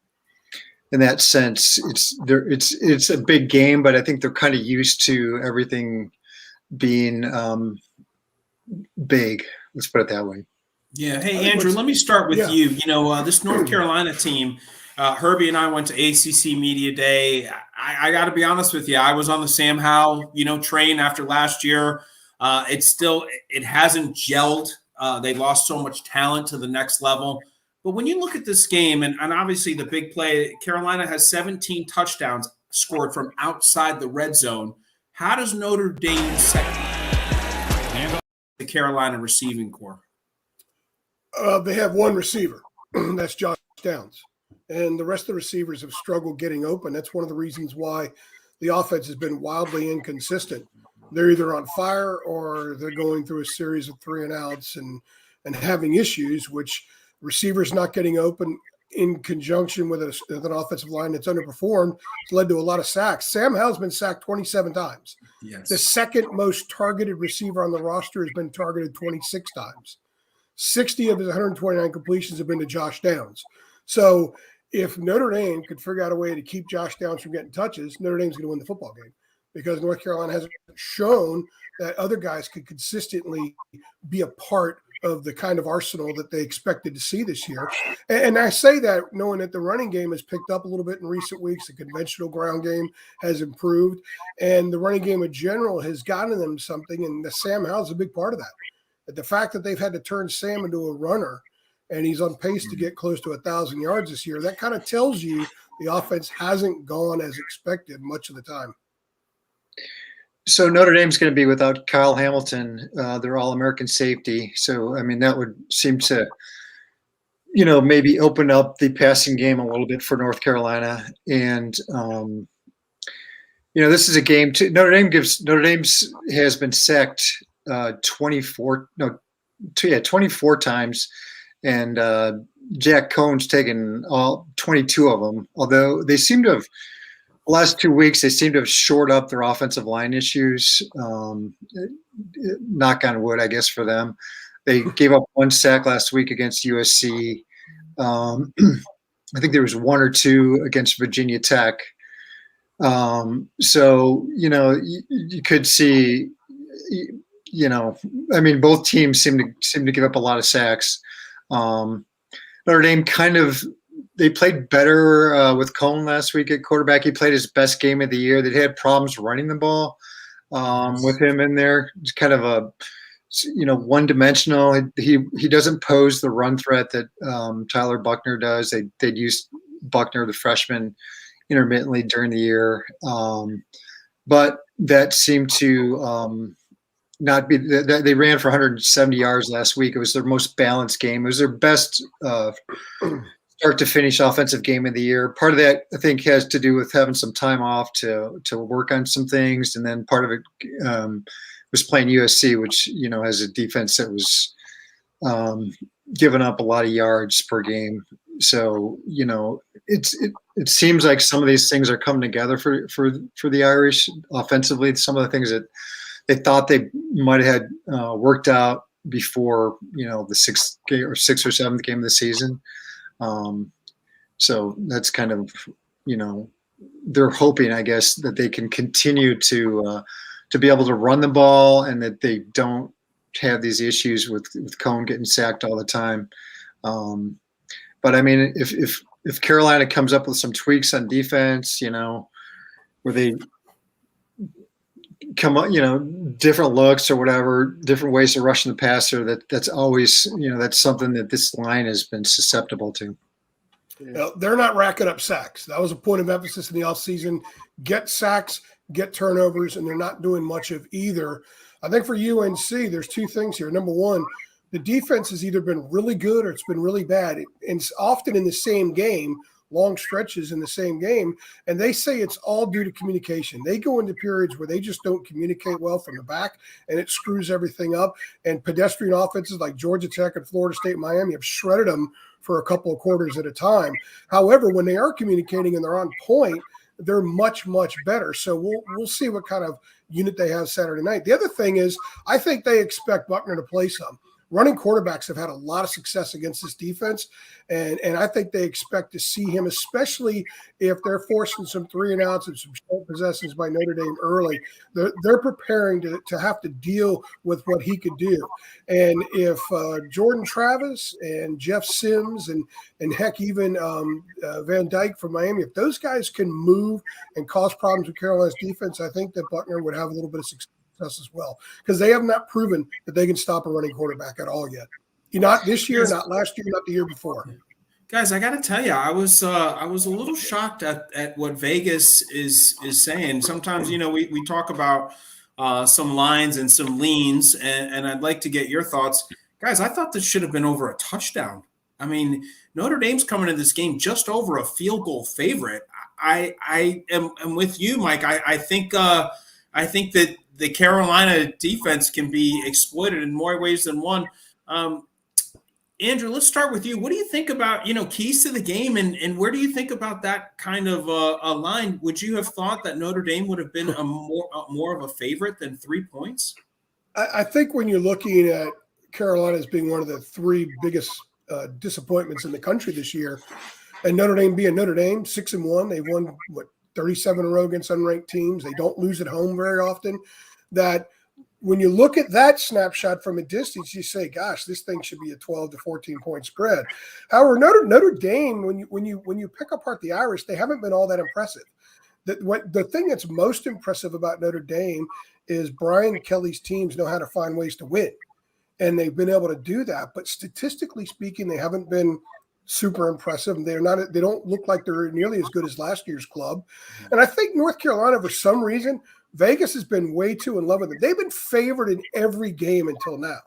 in that sense, it's a big game, but I think they're kind of used to everything being big. Let's put it that way. Yeah. Hey, Andrew, let me start with you. This North Carolina team, Herbie and I went to ACC Media Day. I got to be honest with you. I was on the Sam Howell, train after last year. It hasn't gelled. They lost so much talent to the next level. But when you look at this game, and obviously the big play, Carolina has 17 touchdowns scored from outside the red zone. How does Notre Dame set the Carolina receiving core? They have one receiver. That's Josh Downs. And the rest of the receivers have struggled getting open. That's one of the reasons why the offense has been wildly inconsistent. They're either on fire or they're going through a series of 3-and-outs and having issues, which receivers not getting open in conjunction with an offensive line that's underperformed has led to a lot of sacks. Sam Howell's been sacked 27 times. Yes. The second most targeted receiver on the roster has been targeted 26 times. 60 of his 129 completions have been to Josh Downs. So if Notre Dame could figure out a way to keep Josh Downs from getting touches, Notre Dame's going to win the football game, because North Carolina hasn't shown that other guys could consistently be a part of the kind of arsenal that they expected to see this year. And I say that knowing that the running game has picked up a little bit in recent weeks. The conventional ground game has improved, and the running game in general has gotten them something, and the Sam Howell's a big part of that. But the fact that they've had to turn Sam into a runner, and he's on pace to get close to 1,000 yards this year, that kind of tells you the offense hasn't gone as expected much of the time. So Notre Dame's going to be without Kyle Hamilton, their All-American safety. So, I mean, that would seem to, maybe open up the passing game a little bit for North Carolina. And, this is a game too. Notre Dame has been sacked 24 times. And Jack Cohn's taken all 22 of them, although they seem to have – last 2 weeks, they seem to have shored up their offensive line issues. Knock on wood, I guess, for them. They gave up 1 sack last week against USC. I think there was 1 or 2 against Virginia Tech. So, you could see, both teams seem to give up a lot of sacks. Notre Dame they played better with Cohn last week at quarterback. He played his best game of the year. They had problems running the ball with him in there. It's kind of a, one-dimensional. He doesn't pose the run threat that Tyler Buckner does. They'd use Buckner, the freshman, intermittently during the year. But that seemed to not be – they ran for 170 yards last week. It was their most balanced game. It was their best start to finish offensive game of the year. Part of that, I think, has to do with having some time off to work on some things. And then part of it was playing USC, which, has a defense that was giving up a lot of yards per game. So, it seems like some of these things are coming together for the Irish offensively. Some of the things that they thought they might have had worked out before, the sixth or seventh game of the season. So that's kind of, they're hoping, I guess, that they can continue to be able to run the ball and that they don't have these issues with Cohn getting sacked all the time. But I mean, if Carolina comes up with some tweaks on defense, where they come up, different looks or whatever, different ways of rushing the passer, that's always, that's something that this line has been susceptible to. They're not racking up sacks. That was a point of emphasis in the offseason. Get sacks, get turnovers, and they're not doing much of either. I think for UNC, there's 2 things here. Number one, the defense has either been really good or it's been really bad. And it's often in the same game, long stretches in the same game, and they say it's all due to communication. They go into periods where they just don't communicate well from the back, and it screws everything up. And pedestrian offenses like Georgia Tech and Florida State, Miami have shredded them for a couple of quarters at a time. However, when they are communicating and they're on point, they're much, much better. So we'll see what kind of unit they have Saturday night. The other thing is, I think they expect Buckner to play some. running quarterbacks have had a lot of success against this defense, and I think they expect to see him, especially if they're forcing some 3-and-outs and some short possessions by Notre Dame early. They're preparing to have to deal with what he could do. And if Jordan Travis and Jeff Sims and heck, even Van Dyke from Miami, if those guys can move and cause problems with Carolina's defense, I think that Buckner would have a little bit of success as well, because they have not proven that they can stop a running quarterback at all yet. Not this year, not last year, not the year before. Guys, I got to tell you, I was a little shocked at what Vegas is saying. Sometimes, we talk about some lines and some leans, and I'd like to get your thoughts. Guys, I thought this should have been over a touchdown. I mean, Notre Dame's coming into this game just over a field goal favorite. I am with you, Mike. I think that the Carolina defense can be exploited in more ways than one. Andrew, let's start with you. What do you think about, keys to the game, and where do you think about that kind of a line? Would you have thought that Notre Dame would have been more of a favorite than 3 points? I think when you're looking at Carolina as being one of the 3 biggest disappointments in the country this year, and Notre Dame being Notre Dame, 6-1, they've won 37 in a row against unranked teams. They don't lose at home very often. That when you look at that snapshot from a distance, you say, "Gosh, this thing should be a 12 to 14 point spread." However, Notre Dame, when you pick apart the Irish, they haven't been all that impressive. The thing that's most impressive about Notre Dame is Brian Kelly's teams know how to find ways to win, and they've been able to do that. But statistically speaking, they haven't been super impressive. They don't look like they're nearly as good as last year's club. And I think North Carolina, for some reason, Vegas has been way too in love with them. They've been favored in every game until now,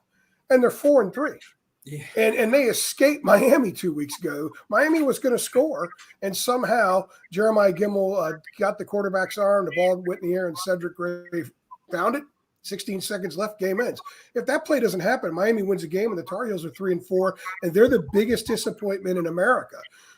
and they're 4-3. Yeah. And they escaped Miami 2 weeks ago. Miami was going to score, and somehow Jeremiah Gemmel got the quarterback's arm, the ball went in the air, and Cedric Gray found it. 16 seconds left, game ends. If that play doesn't happen, Miami wins the game, and the Tar Heels are 3-4, and they're the biggest disappointment in America.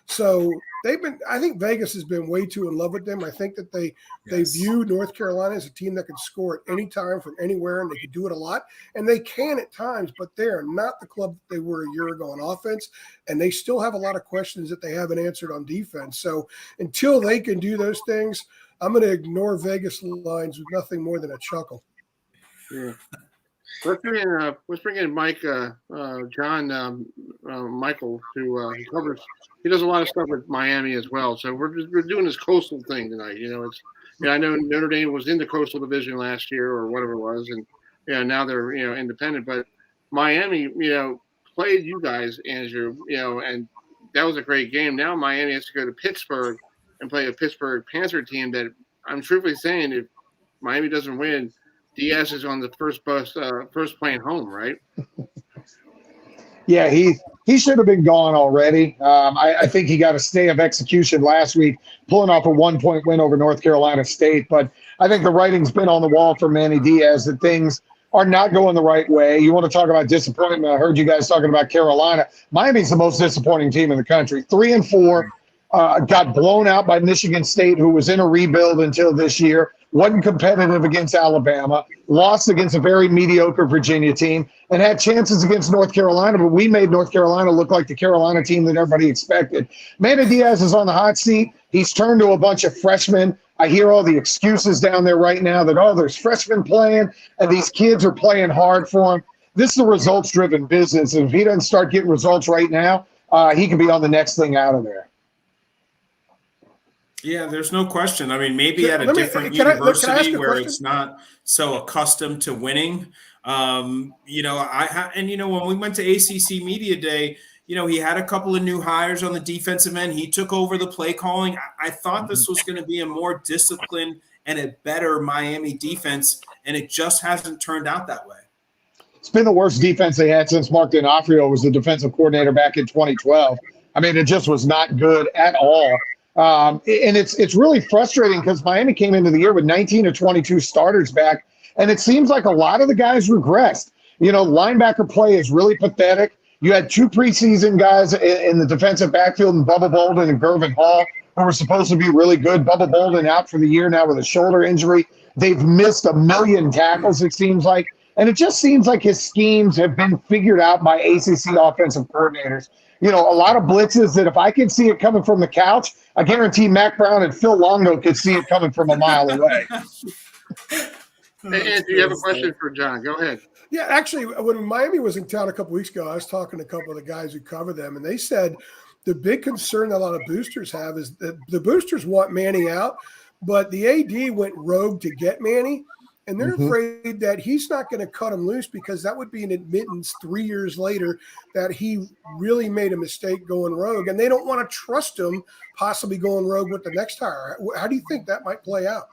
So I think Vegas has been way too in love with them. I think that they view North Carolina as a team that can score at any time from anywhere, and they can do it a lot. And they can at times, but they are not the club that they were a year ago on offense. And they still have a lot of questions that they haven't answered on defense. So until they can do those things, I'm going to ignore Vegas lines with nothing more than a chuckle. Yeah. Let's bring in Mike, John Michael, who he does a lot of stuff with Miami as well. So we're doing this coastal thing tonight. I know Notre Dame was in the coastal division last year or whatever it was, and now they're independent. But Miami, played you guys, Andrew, and that was a great game. Now Miami has to go to Pittsburgh and play a Pittsburgh Panther team that I'm truthfully saying, if Miami doesn't win, Diaz is on the first plane home, right? Yeah, he should have been gone already. I think he got a stay of execution last week, pulling off a 1-point win over North Carolina State. But I think the writing's been on the wall for Manny Diaz that things are not going the right way. You want to talk about disappointment? I heard you guys talking about Carolina. Miami's the most disappointing team in the country. 3-4, got blown out by Michigan State, who was in a rebuild until this year. Wasn't competitive against Alabama, lost against a very mediocre Virginia team, and had chances against North Carolina, but we made North Carolina look like the Carolina team that everybody expected. Manny Diaz is on the hot seat. He's turned to a bunch of freshmen. I hear all the excuses down there right now that, there's freshmen playing, and these kids are playing hard for him. This is a results-driven business, and if he doesn't start getting results right now, he could be on the next thing out of there. Yeah, there's no question. I mean, maybe at a different university where it's not so accustomed to winning. When we went to ACC Media Day, he had a couple of new hires on the defensive end. He took over the play calling. I thought this was going to be a more disciplined and a better Miami defense, and it just hasn't turned out that way. It's been the worst defense they had since Mark D'Onofrio was the defensive coordinator back in 2012. I mean, it just was not good at all. And it's really frustrating because Miami came into the year with 19 or 22 starters back, and it seems like a lot of the guys regressed. Linebacker play is really pathetic. You had 2 preseason guys in the defensive backfield, in Bubba Bolden and Gervin Hall, who were supposed to be really good. Bubba Bolden out for the year now with a shoulder injury. They've missed 1 million tackles, it seems like. And it just seems like his schemes have been figured out by ACC offensive coordinators. A lot of blitzes that if I could see it coming from the couch, I guarantee Mac Brown and Phil Longo could see it coming from a mile away. Hey, do you have a question for John? Go ahead. Yeah, actually, when Miami was in town a couple weeks ago, I was talking to a couple of the guys who cover them, and they said the big concern that a lot of boosters have is that the boosters want Manny out, but the AD went rogue to get Manny, and they're afraid that he's not going to cut him loose because that would be an admittance 3 years later that he really made a mistake going rogue, and they don't want to trust him possibly going rogue with the next hire. How do you think that might play out?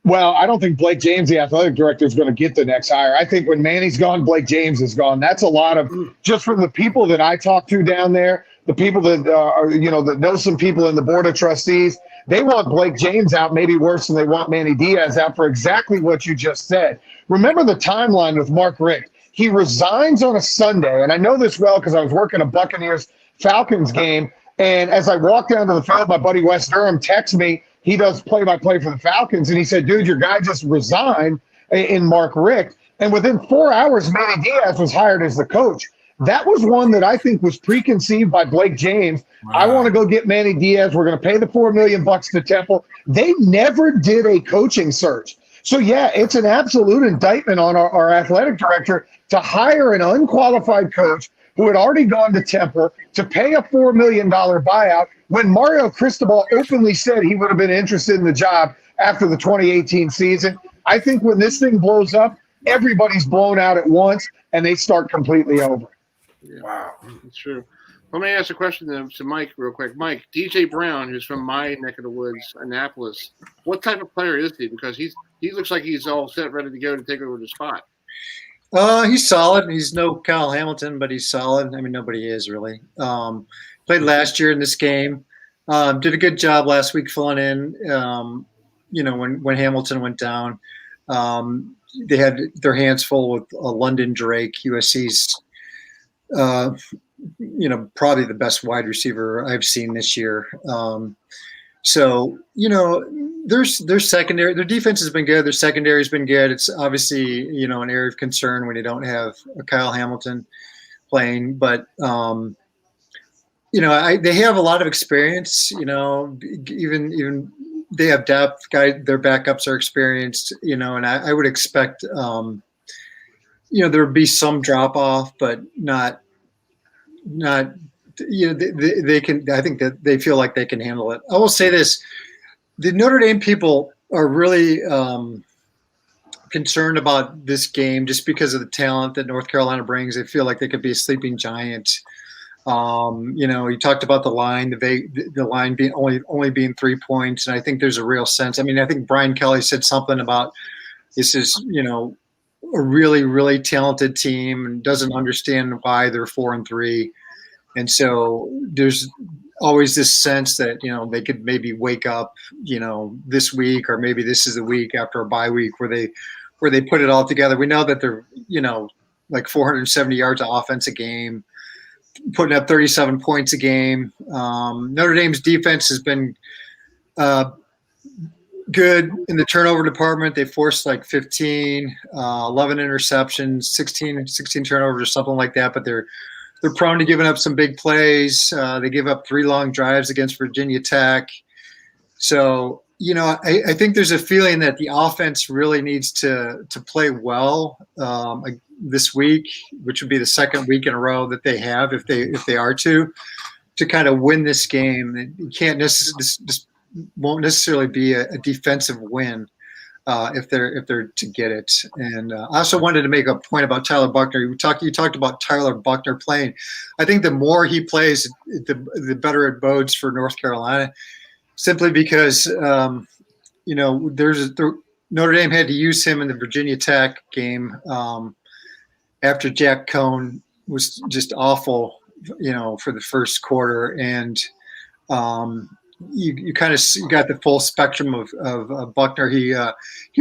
Well, I don't think Blake James, the athletic director, is going to get the next hire. I think when Manny's gone, Blake James is gone. That's a lot of just from the people that I talk to down there, the people that are, that know some people in the board of trustees. They want Blake James out, maybe worse than they want Manny Diaz out for exactly what you just said. Remember the timeline with Mark Richt. He resigns on a Sunday, and I know this well because I was working a Buccaneers-Falcons game, and as I walked down to the field, my buddy Wes Durham texts me. He does play-by-play for the Falcons, and he said, dude, your guy just resigned in Mark Richt. And within 4 hours, Manny Diaz was hired as the coach. That was one that I think was preconceived by Blake James. Wow. I want to go get Manny Diaz. We're going to pay the $4 million to Temple. They never did a coaching search. So, yeah, it's an absolute indictment on our athletic director to hire an unqualified coach who had already gone to Temple to pay a $4 million buyout when Mario Cristobal openly said he would have been interested in the job after the 2018 season. I think when this thing blows up, everybody's blown out at once, and they start completely over. Yeah. Wow, that's true. Let me ask a question to Mike real quick. Mike, DJ Brown, who's from my neck of the woods, Annapolis, what type of player is he? Because he looks like he's all set, ready to go to take over the spot. He's solid. He's no Kyle Hamilton, but he's solid. I mean, nobody is really. Played last year in this game. Did a good job last week filling in. When Hamilton went down, they had their hands full with London Drake, USC's. Probably the best wide receiver I've seen this year. Their secondary, their defense has been good. Their secondary has been good. It's obviously, an area of concern when you don't have a Kyle Hamilton playing, but they have a lot of experience, even they have depth. Their backups are experienced, and I would expect, there would be some drop off, but not, they can, I think that they feel like they can handle it. I will say this, the Notre Dame people are really concerned about this game just because of the talent that North Carolina brings. They feel like they could be a sleeping giant. You talked about the line, the line being only being 3 points, and I think there's a real sense. I mean, I think Brian Kelly said something about this is, a really, really talented team and doesn't understand why they're 4-3. And so there's always this sense that, they could maybe wake up, this week, or maybe this is the week after a bye week where they put it all together. We know that they're, like 470 yards of offense a game, putting up 37 points a game. Notre Dame's defense has been good in the turnover department. They forced like 15, 11 interceptions, 16 turnovers or something like that, but they're prone to giving up some big plays. They give up 3 long drives against Virginia Tech. So, I think there's a feeling that the offense really needs to play well this week, which would be the second week in a row that they have, if they are to kind of win this game. You can't this won't necessarily be a defensive win if they're to get it. And I also wanted to make a point about Tyler Buchner. You talked about Tyler Buchner playing. I think the more he plays, the better it bodes for North Carolina, simply because Notre Dame had to use him in the Virginia Tech game after Jack Cohn was just awful, for the first quarter, and you kind of got the full spectrum of Buchner. He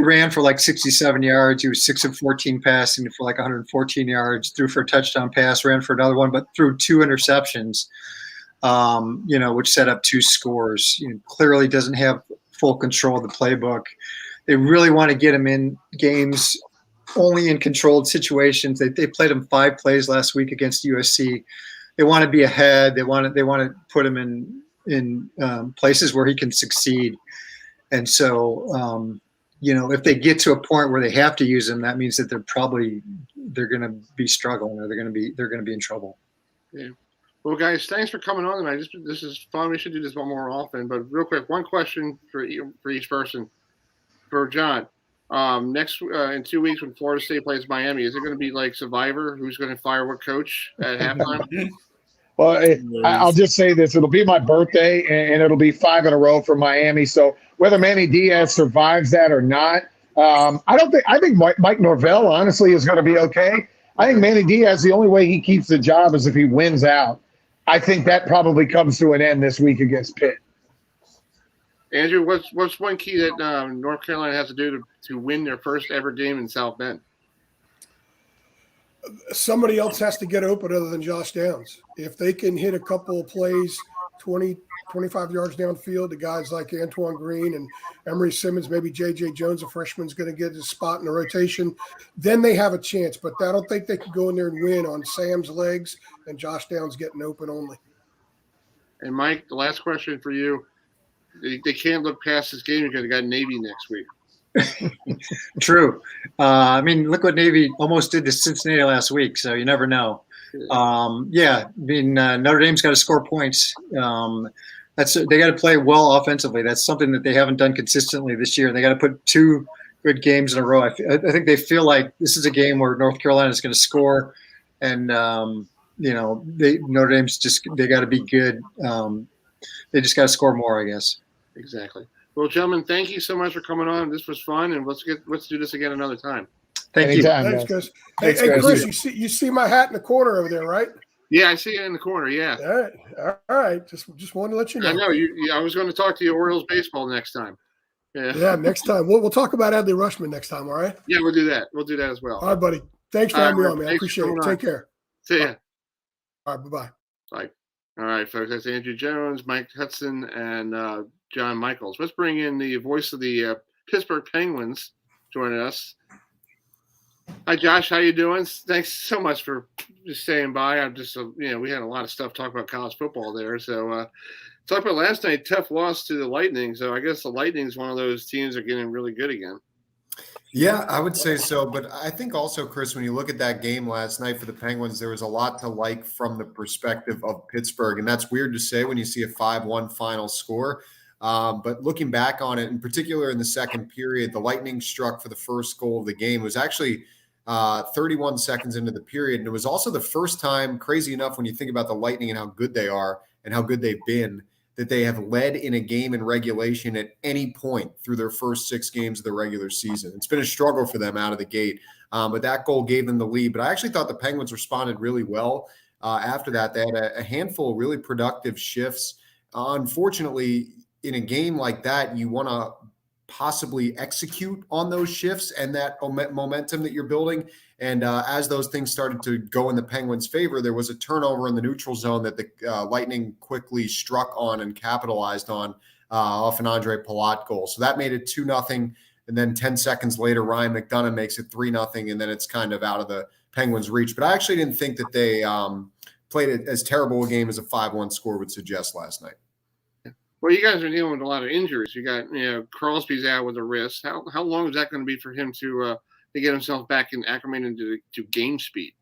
ran for like 67 yards. He was 6 of 14 passing for like 114 yards, threw for a touchdown pass, ran for another one, but threw 2 interceptions, which set up 2 scores. Clearly doesn't have full control of the playbook. They really want to get him in games only in controlled situations. They played him 5 plays last week against USC. They want to be ahead. They want to put him in places where he can succeed. And so, if they get to a point where they have to use him, that means that they're going to be struggling, or they're going to be in trouble. Yeah. Well, guys, thanks for coming on tonight. This is fun. We should do this one more often. But real quick, one question for each person. For John, next in 2 weeks when Florida State plays Miami, is it going to be like Survivor? Who's going to fire what coach at halftime? Well, I'll just say this: it'll be my birthday, and it'll be 5 in a row for Miami. So whether Manny Diaz survives that or not, I think Mike Norvell honestly is going to be okay. I think Manny Diaz, the only way he keeps the job is if he wins out. I think that probably comes to an end this week against Pitt. Andrew, what's one key that North Carolina has to do to win their first ever game in South Bend? Somebody else has to get open other than Josh Downs. If they can hit a couple of plays 20, 25 yards downfield to guys like Antoine Green and Emory Simmons, maybe J.J. Jones, a freshman's going to get his spot in the rotation, then they have a chance. But I don't think they can go in there and win on Sam's legs and Josh Downs getting open only. And, Mike, the last question for you. They can't look past this game because they got Navy next week. True. Look what Navy almost did to Cincinnati last week, so you never know. Notre Dame's got to score points. They got to play well offensively. That's something that they haven't done consistently this year. They got to put 2 good games in a row. I think they feel like this is a game where North Carolina is going to score, and Notre Dame's they got to be good. They just got to score more, I guess. Exactly. Well, gentlemen, thank you so much for coming on. This was fun, and let's do this again another time. Thank you. Thanks, Chris. Hey, Chris, you see my hat in the corner over there, right? Yeah, I see it in the corner. Yeah. All right. Just wanted to let you know. I know I was going to talk to you Orioles baseball next time. Yeah, next time. We'll talk about Adley Rushman next time. All right. Yeah, we'll do that. We'll do that as well. All right, buddy. Thanks for having me on, man. I appreciate it. Take care. See ya. All right. Bye-bye. Bye. All right, folks. That's Andrew Jones, Mike Hudson, and John Michaels. Let's bring in the voice of the Pittsburgh Penguins joining us. Hi, Josh. How you doing? Thanks so much for just staying by. I'm just, we had a lot of stuff talk about college football there. So, talk about last night, tough loss to the Lightning. So I guess the Lightning is one of those teams that are getting really good again. Yeah, I would say so. But I think also, Chris, when you look at that game last night for the Penguins, there was a lot to like from the perspective of Pittsburgh. And that's weird to say when you see a 5-1 final score. But looking back on it, in particular in the second period, the Lightning struck for the first goal of the game. It was actually 31 seconds into the period. And it was also the first time, crazy enough, when you think about the Lightning and how good they are and how good they've been, that they have led in a game in regulation at any point through their first 6 games of the regular season. It's been a struggle for them out of the gate, but that goal gave them the lead. But I actually thought the Penguins responded really well after that. They had a handful of really productive shifts. Unfortunately, in a game like that, you want to possibly execute on those shifts and that momentum that you're building. And as those things started to go in the Penguins' favor, there was a turnover in the neutral zone that the Lightning quickly struck on and capitalized on off an Andre Palat goal. So that made it 2-0. And then 10 seconds later, Ryan McDonough makes it 3-0. And then it's kind of out of the Penguins' reach. But I actually didn't think that they played it as terrible a game as a 5-1 score would suggest last night. Well, you guys are dealing with a lot of injuries. You got, Crosby's out with a wrist. How long is that going to be for him to get himself back and acclimated to game speed?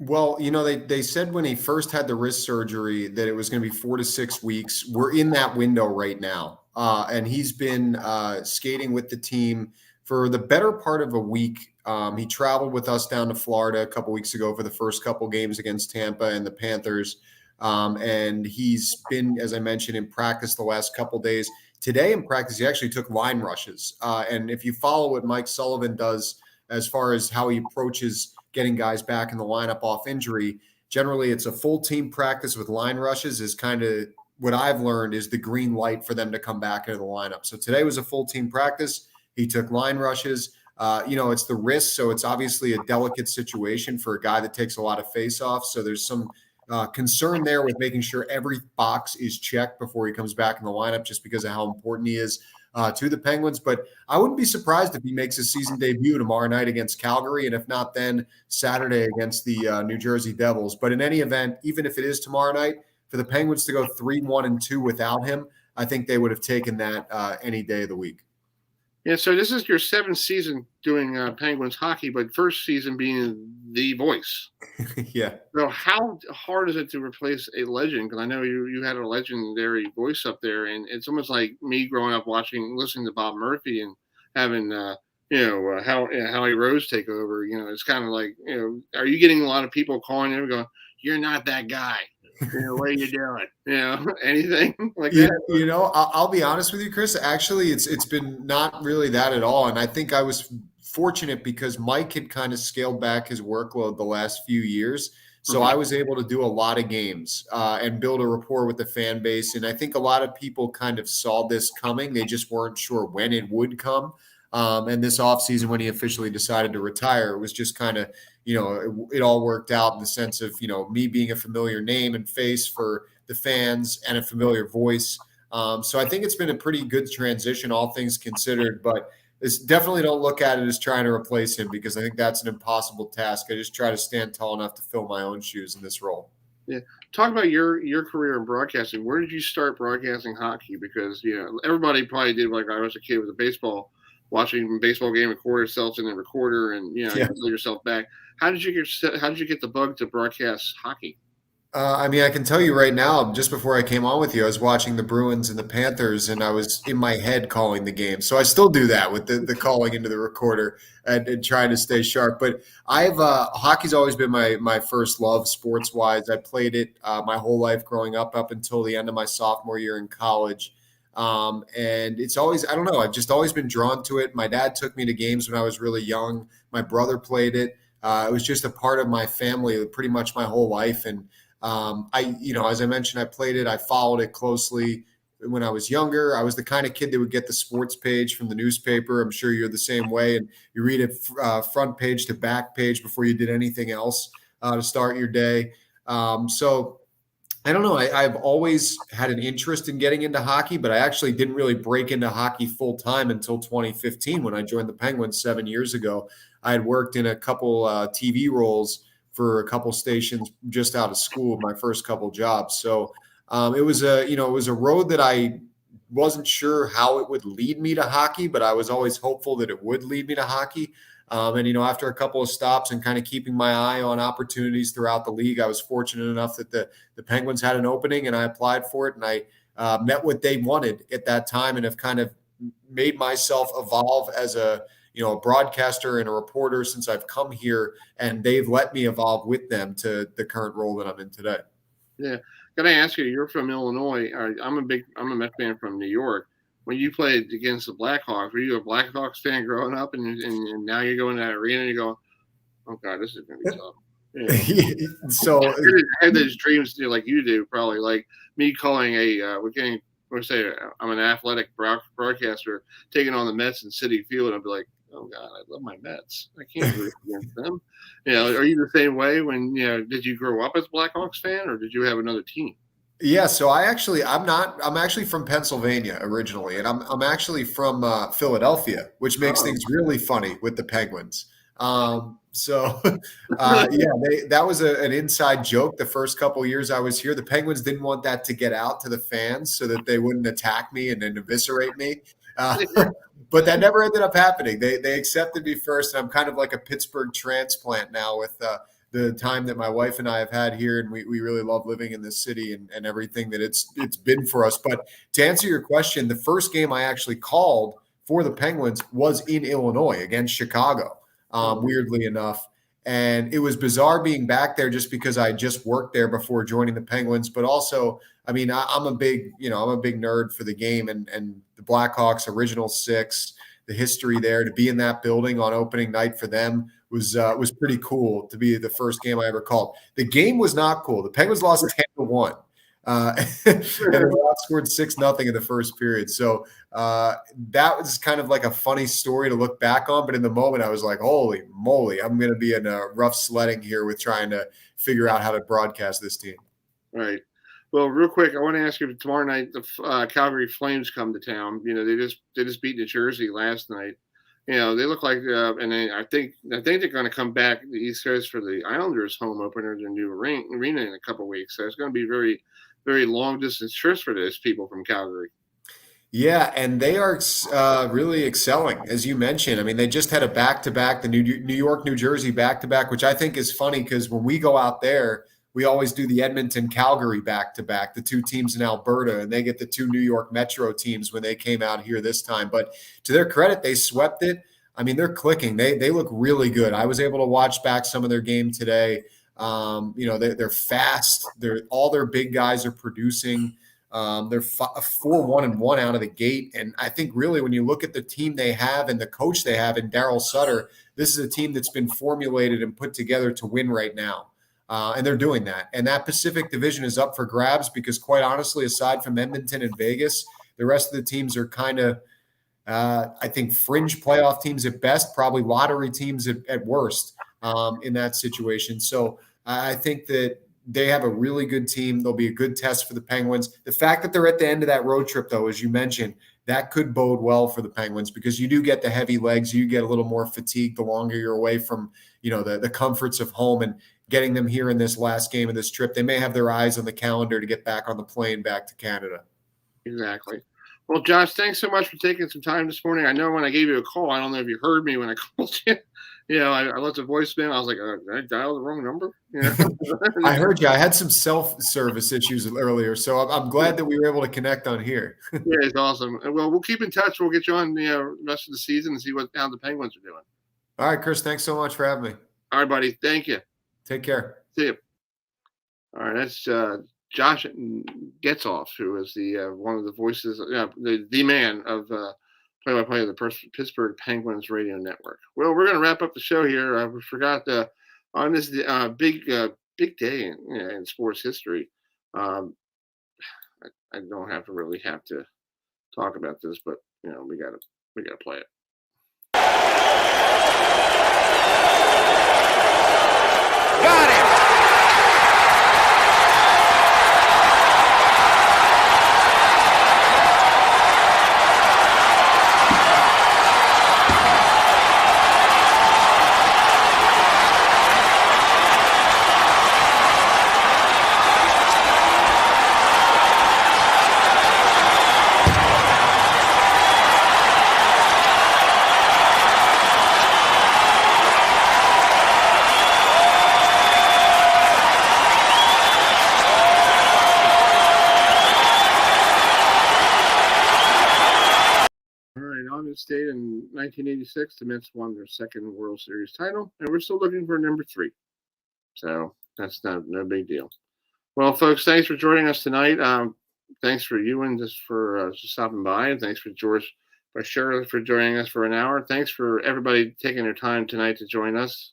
Well, they said when he first had the wrist surgery that it was going to be 4 to 6 weeks. We're in that window right now. And he's been skating with the team for the better part of a week. He traveled with us down to Florida a couple weeks ago for the first couple games against Tampa and the Panthers. And he's been, as I mentioned, in practice the last couple days. Today in practice, he actually took line rushes. And if you follow what Mike Sullivan does as far as how he approaches getting guys back in the lineup off injury, generally it's a full team practice with line rushes is kind of what I've learned is the green light for them to come back into the lineup. So today was a full team practice. He took line rushes. It's the wrist, so it's obviously a delicate situation for a guy that takes a lot of face-offs. So there's some concern there with making sure every box is checked before he comes back in the lineup just because of how important he is. to the Penguins. But I wouldn't be surprised if he makes his season debut tomorrow night against Calgary, and if not, then Saturday against the New Jersey Devils. But in any event, even if it is tomorrow night, for the Penguins to go 3-1-2 without him, I think they would have taken that any day of the week. Yeah, so this is your 7th season doing Penguins hockey, but first season being the voice. Yeah. So how hard is it to replace a legend? Because I know you had a legendary voice up there, and it's almost like me growing up listening to Bob Murphy and having Howie Rose take over. It's kind of like, are you getting a lot of people calling in and going, "You're not that guy"? What are you doing? Anything like that? I'll be honest with you, Chris. Actually, it's been not really that at all. And I think I was fortunate because Mike had kind of scaled back his workload the last few years. So I was able to do a lot of games and build a rapport with the fan base. And I think a lot of people kind of saw this coming. They just weren't sure when it would come. And this offseason, when he officially decided to retire, it was just kind of, it all worked out in the sense of, me being a familiar name and face for the fans and a familiar voice. So I think it's been a pretty good transition, all things considered, but it's definitely don't look at it as trying to replace him, because I think that's an impossible task. I just try to stand tall enough to fill my own shoes in this role. Yeah. Talk about your career in broadcasting. Where did you start broadcasting hockey? Because, everybody probably did, like I was a kid with a baseball, watching a baseball game, record yourself in the recorder and, pull yourself back. How did you get the bug to broadcast hockey? I can tell you right now, just before I came on with you, I was watching the Bruins and the Panthers, and I was in my head calling the game. So I still do that with the calling into the recorder and trying to stay sharp. But hockey's always been my first love sports wise. I played it my whole life growing up until the end of my sophomore year in college. And it's always, I don't know, I've just always been drawn to it. My dad took me to games when I was really young. My brother played it. It was just a part of my family pretty much my whole life. And as I mentioned, I played it. I followed it closely when I was younger. I was the kind of kid that would get the sports page from the newspaper. I'm sure you're the same way. And you read it front page to back page before you did anything else to start your day. So I don't know. I've always had an interest in getting into hockey, but I actually didn't really break into hockey full time until 2015 when I joined the Penguins 7 years ago. I had worked in a couple TV roles for a couple stations just out of school, my first couple jobs. So it was a road that I wasn't sure how it would lead me to hockey, but I was always hopeful that it would lead me to hockey. After a couple of stops and kind of keeping my eye on opportunities throughout the league, I was fortunate enough that the Penguins had an opening and I applied for it, and I met what they wanted at that time and have kind of made myself evolve as a broadcaster and a reporter since I've come here, and they've let me evolve with them to the current role that I'm in today. Yeah. Can I ask you, you're from Illinois. I'm a Mets fan from New York. When you played against the Blackhawks, were you a Blackhawks fan growing up, and now you're going to that arena and you go, oh God, this is going to be tough. So I had those dreams like you do, probably like me calling I'm an athletic broadcaster taking on the Mets in Citi Field, and I'd be like, oh God, I love my Mets. I can't root against them. Are you the same way when, did you grow up as a Blackhawks fan or did you have another team? Yeah, so I'm actually from Pennsylvania originally, and I'm actually from Philadelphia, which makes things really funny with the Penguins. That was an inside joke the first couple of years I was here. The Penguins didn't want that to get out to the fans so that they wouldn't attack me and then eviscerate me. But that never ended up happening. They accepted me first. And I'm kind of like a Pittsburgh transplant now with the time that my wife and I have had here, and we really love living in this city and everything that it's been for us. But to answer your question, the first game I actually called for the Penguins was in Illinois against Chicago, weirdly enough. And it was bizarre being back there just because I just worked there before joining the Penguins. But also, I'm a big nerd for the game and the Blackhawks original six, the history there. To be in that building on opening night for them was pretty cool. To be the first game I ever called. The game was not cool. The Penguins lost 10-1. And they scored 6-0 in the first period. So that was kind of like a funny story to look back on. But in the moment, I was like, holy moly, I'm going to be in a rough sledding here with trying to figure out how to broadcast this team. Right. Well, real quick, I want to ask you, tomorrow night the Calgary Flames come to town. You know, they just beat New Jersey last night. You know, they look like, I think they're going to come back to the East Coast for the Islanders home opener in their new arena in a couple of weeks. So it's going to be very, very long distance trips for those people from Calgary. Yeah, and they are really excelling, as you mentioned. I mean, they just had a back-to-back, the New York, New Jersey back-to-back, which I think is funny because when we go out there, we always do the Edmonton, Calgary back-to-back, the two teams in Alberta, and they get the two New York Metro teams when they came out here this time. But to their credit, they swept it. I mean, they're clicking. They look really good. I was able to watch back some of their game today. You know, they're fast. All their big guys are producing. They're 4-1-1 out of the gate. And I think really when you look at the team they have and the coach they have in Daryl Sutter, this is a team that's been formulated and put together to win right now. And they're doing that. And that Pacific Division is up for grabs because quite honestly, aside from Edmonton and Vegas, the rest of the teams are kind of, I think, fringe playoff teams at best, probably lottery teams at worst in that situation. So I think that they have a really good team. They'll be a good test for the Penguins. The fact that they're at the end of that road trip, though, as you mentioned, that could bode well for the Penguins because you do get the heavy legs. You get a little more fatigue the longer you're away from, you know, the comforts of home, and getting them here in this last game of this trip. They may have their eyes on the calendar to get back on the plane back to Canada. Exactly. Well, Josh, thanks so much for taking some time this morning. I know when I gave you a call, I don't know if you heard me when I called you. You know, I left a voicemail. I was like, did I dial the wrong number? You know? I heard you. I had some self-service issues earlier, so I'm glad that we were able to connect on here. Yeah, it's awesome. Well, we'll keep in touch. We'll get you on the rest of the season and see how the Penguins are doing. All right, Chris, thanks so much for having me. All right, buddy. Thank you. Take care. See you. All right, that's Josh Getzoff, who is the one of the voices, the man of play-by-play of the Pittsburgh Penguins radio network. Well, we're going to wrap up the show here. We forgot on this big day in sports history. I don't have to talk about this, but you know we gotta play it. Got him! State in 1986, the Mets won their second World Series title, and we're still looking for number 3. So that's no big deal. Well, folks, thanks for joining us tonight. Thanks for Ewan just for stopping by, and thanks for George Bashir for joining us for an hour. Thanks for everybody taking their time tonight to join us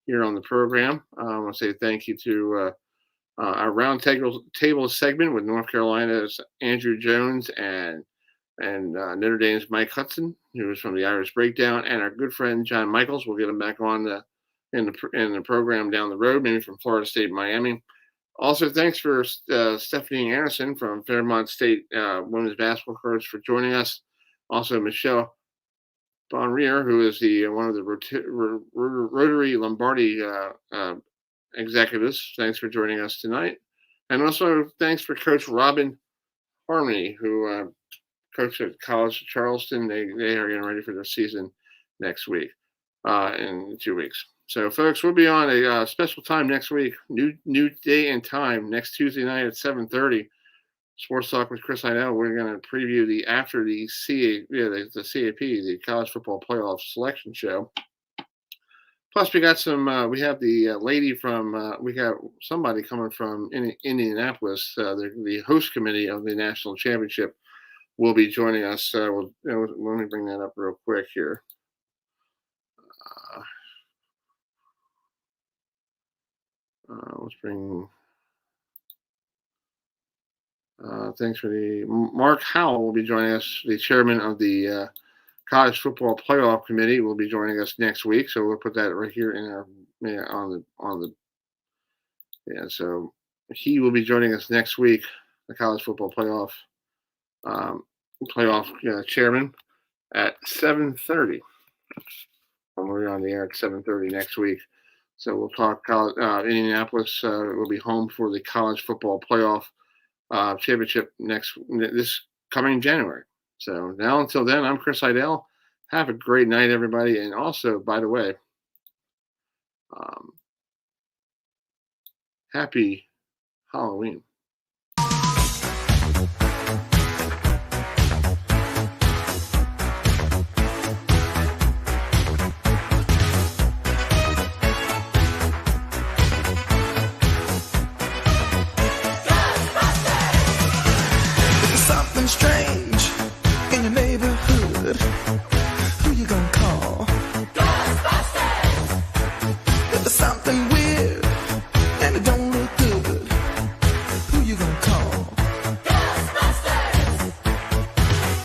here on the program. I want to say thank you to our round table segment with North Carolina's Andrew Jones and Notre Dame's Mike Hudson, who is from the Irish Breakdown, and our good friend John Michaels. We'll get him back on in the program down the road, maybe from Florida State, Miami. Also, thanks for Stephanie Anderson from Fairmont State women's basketball coach for joining us. Also, Michelle Bonrier, who is one of the Rotary Lombardi executives. Thanks for joining us tonight. And also, thanks for Coach Robin Harmony, who coach at College of Charleston. They are getting ready for their season next week, in 2 weeks. So, folks, we'll be on a special time next week. New day and time next Tuesday night at 7:30. Sports Talk with Chris Heidel. We're going to preview the CAP, the College Football Playoff Selection Show. Plus, we got we have the lady from. We got somebody coming from Indianapolis. The host committee of the national championship will be joining us. Let me bring that up real quick here. Let's bring. Thanks for Mark Howell will be joining us. The chairman of the College Football Playoff Committee will be joining us next week. So we'll put that right here in our So he will be joining us next week, the college football playoff chairman at 7:30. We're on the air at 7:30 next week. So we'll talk Indianapolis will be home for the college football playoff championship this coming January. So now until then, I'm Chris Heidel. Have a great night, everybody. And also, by the way, happy Halloween. Something strange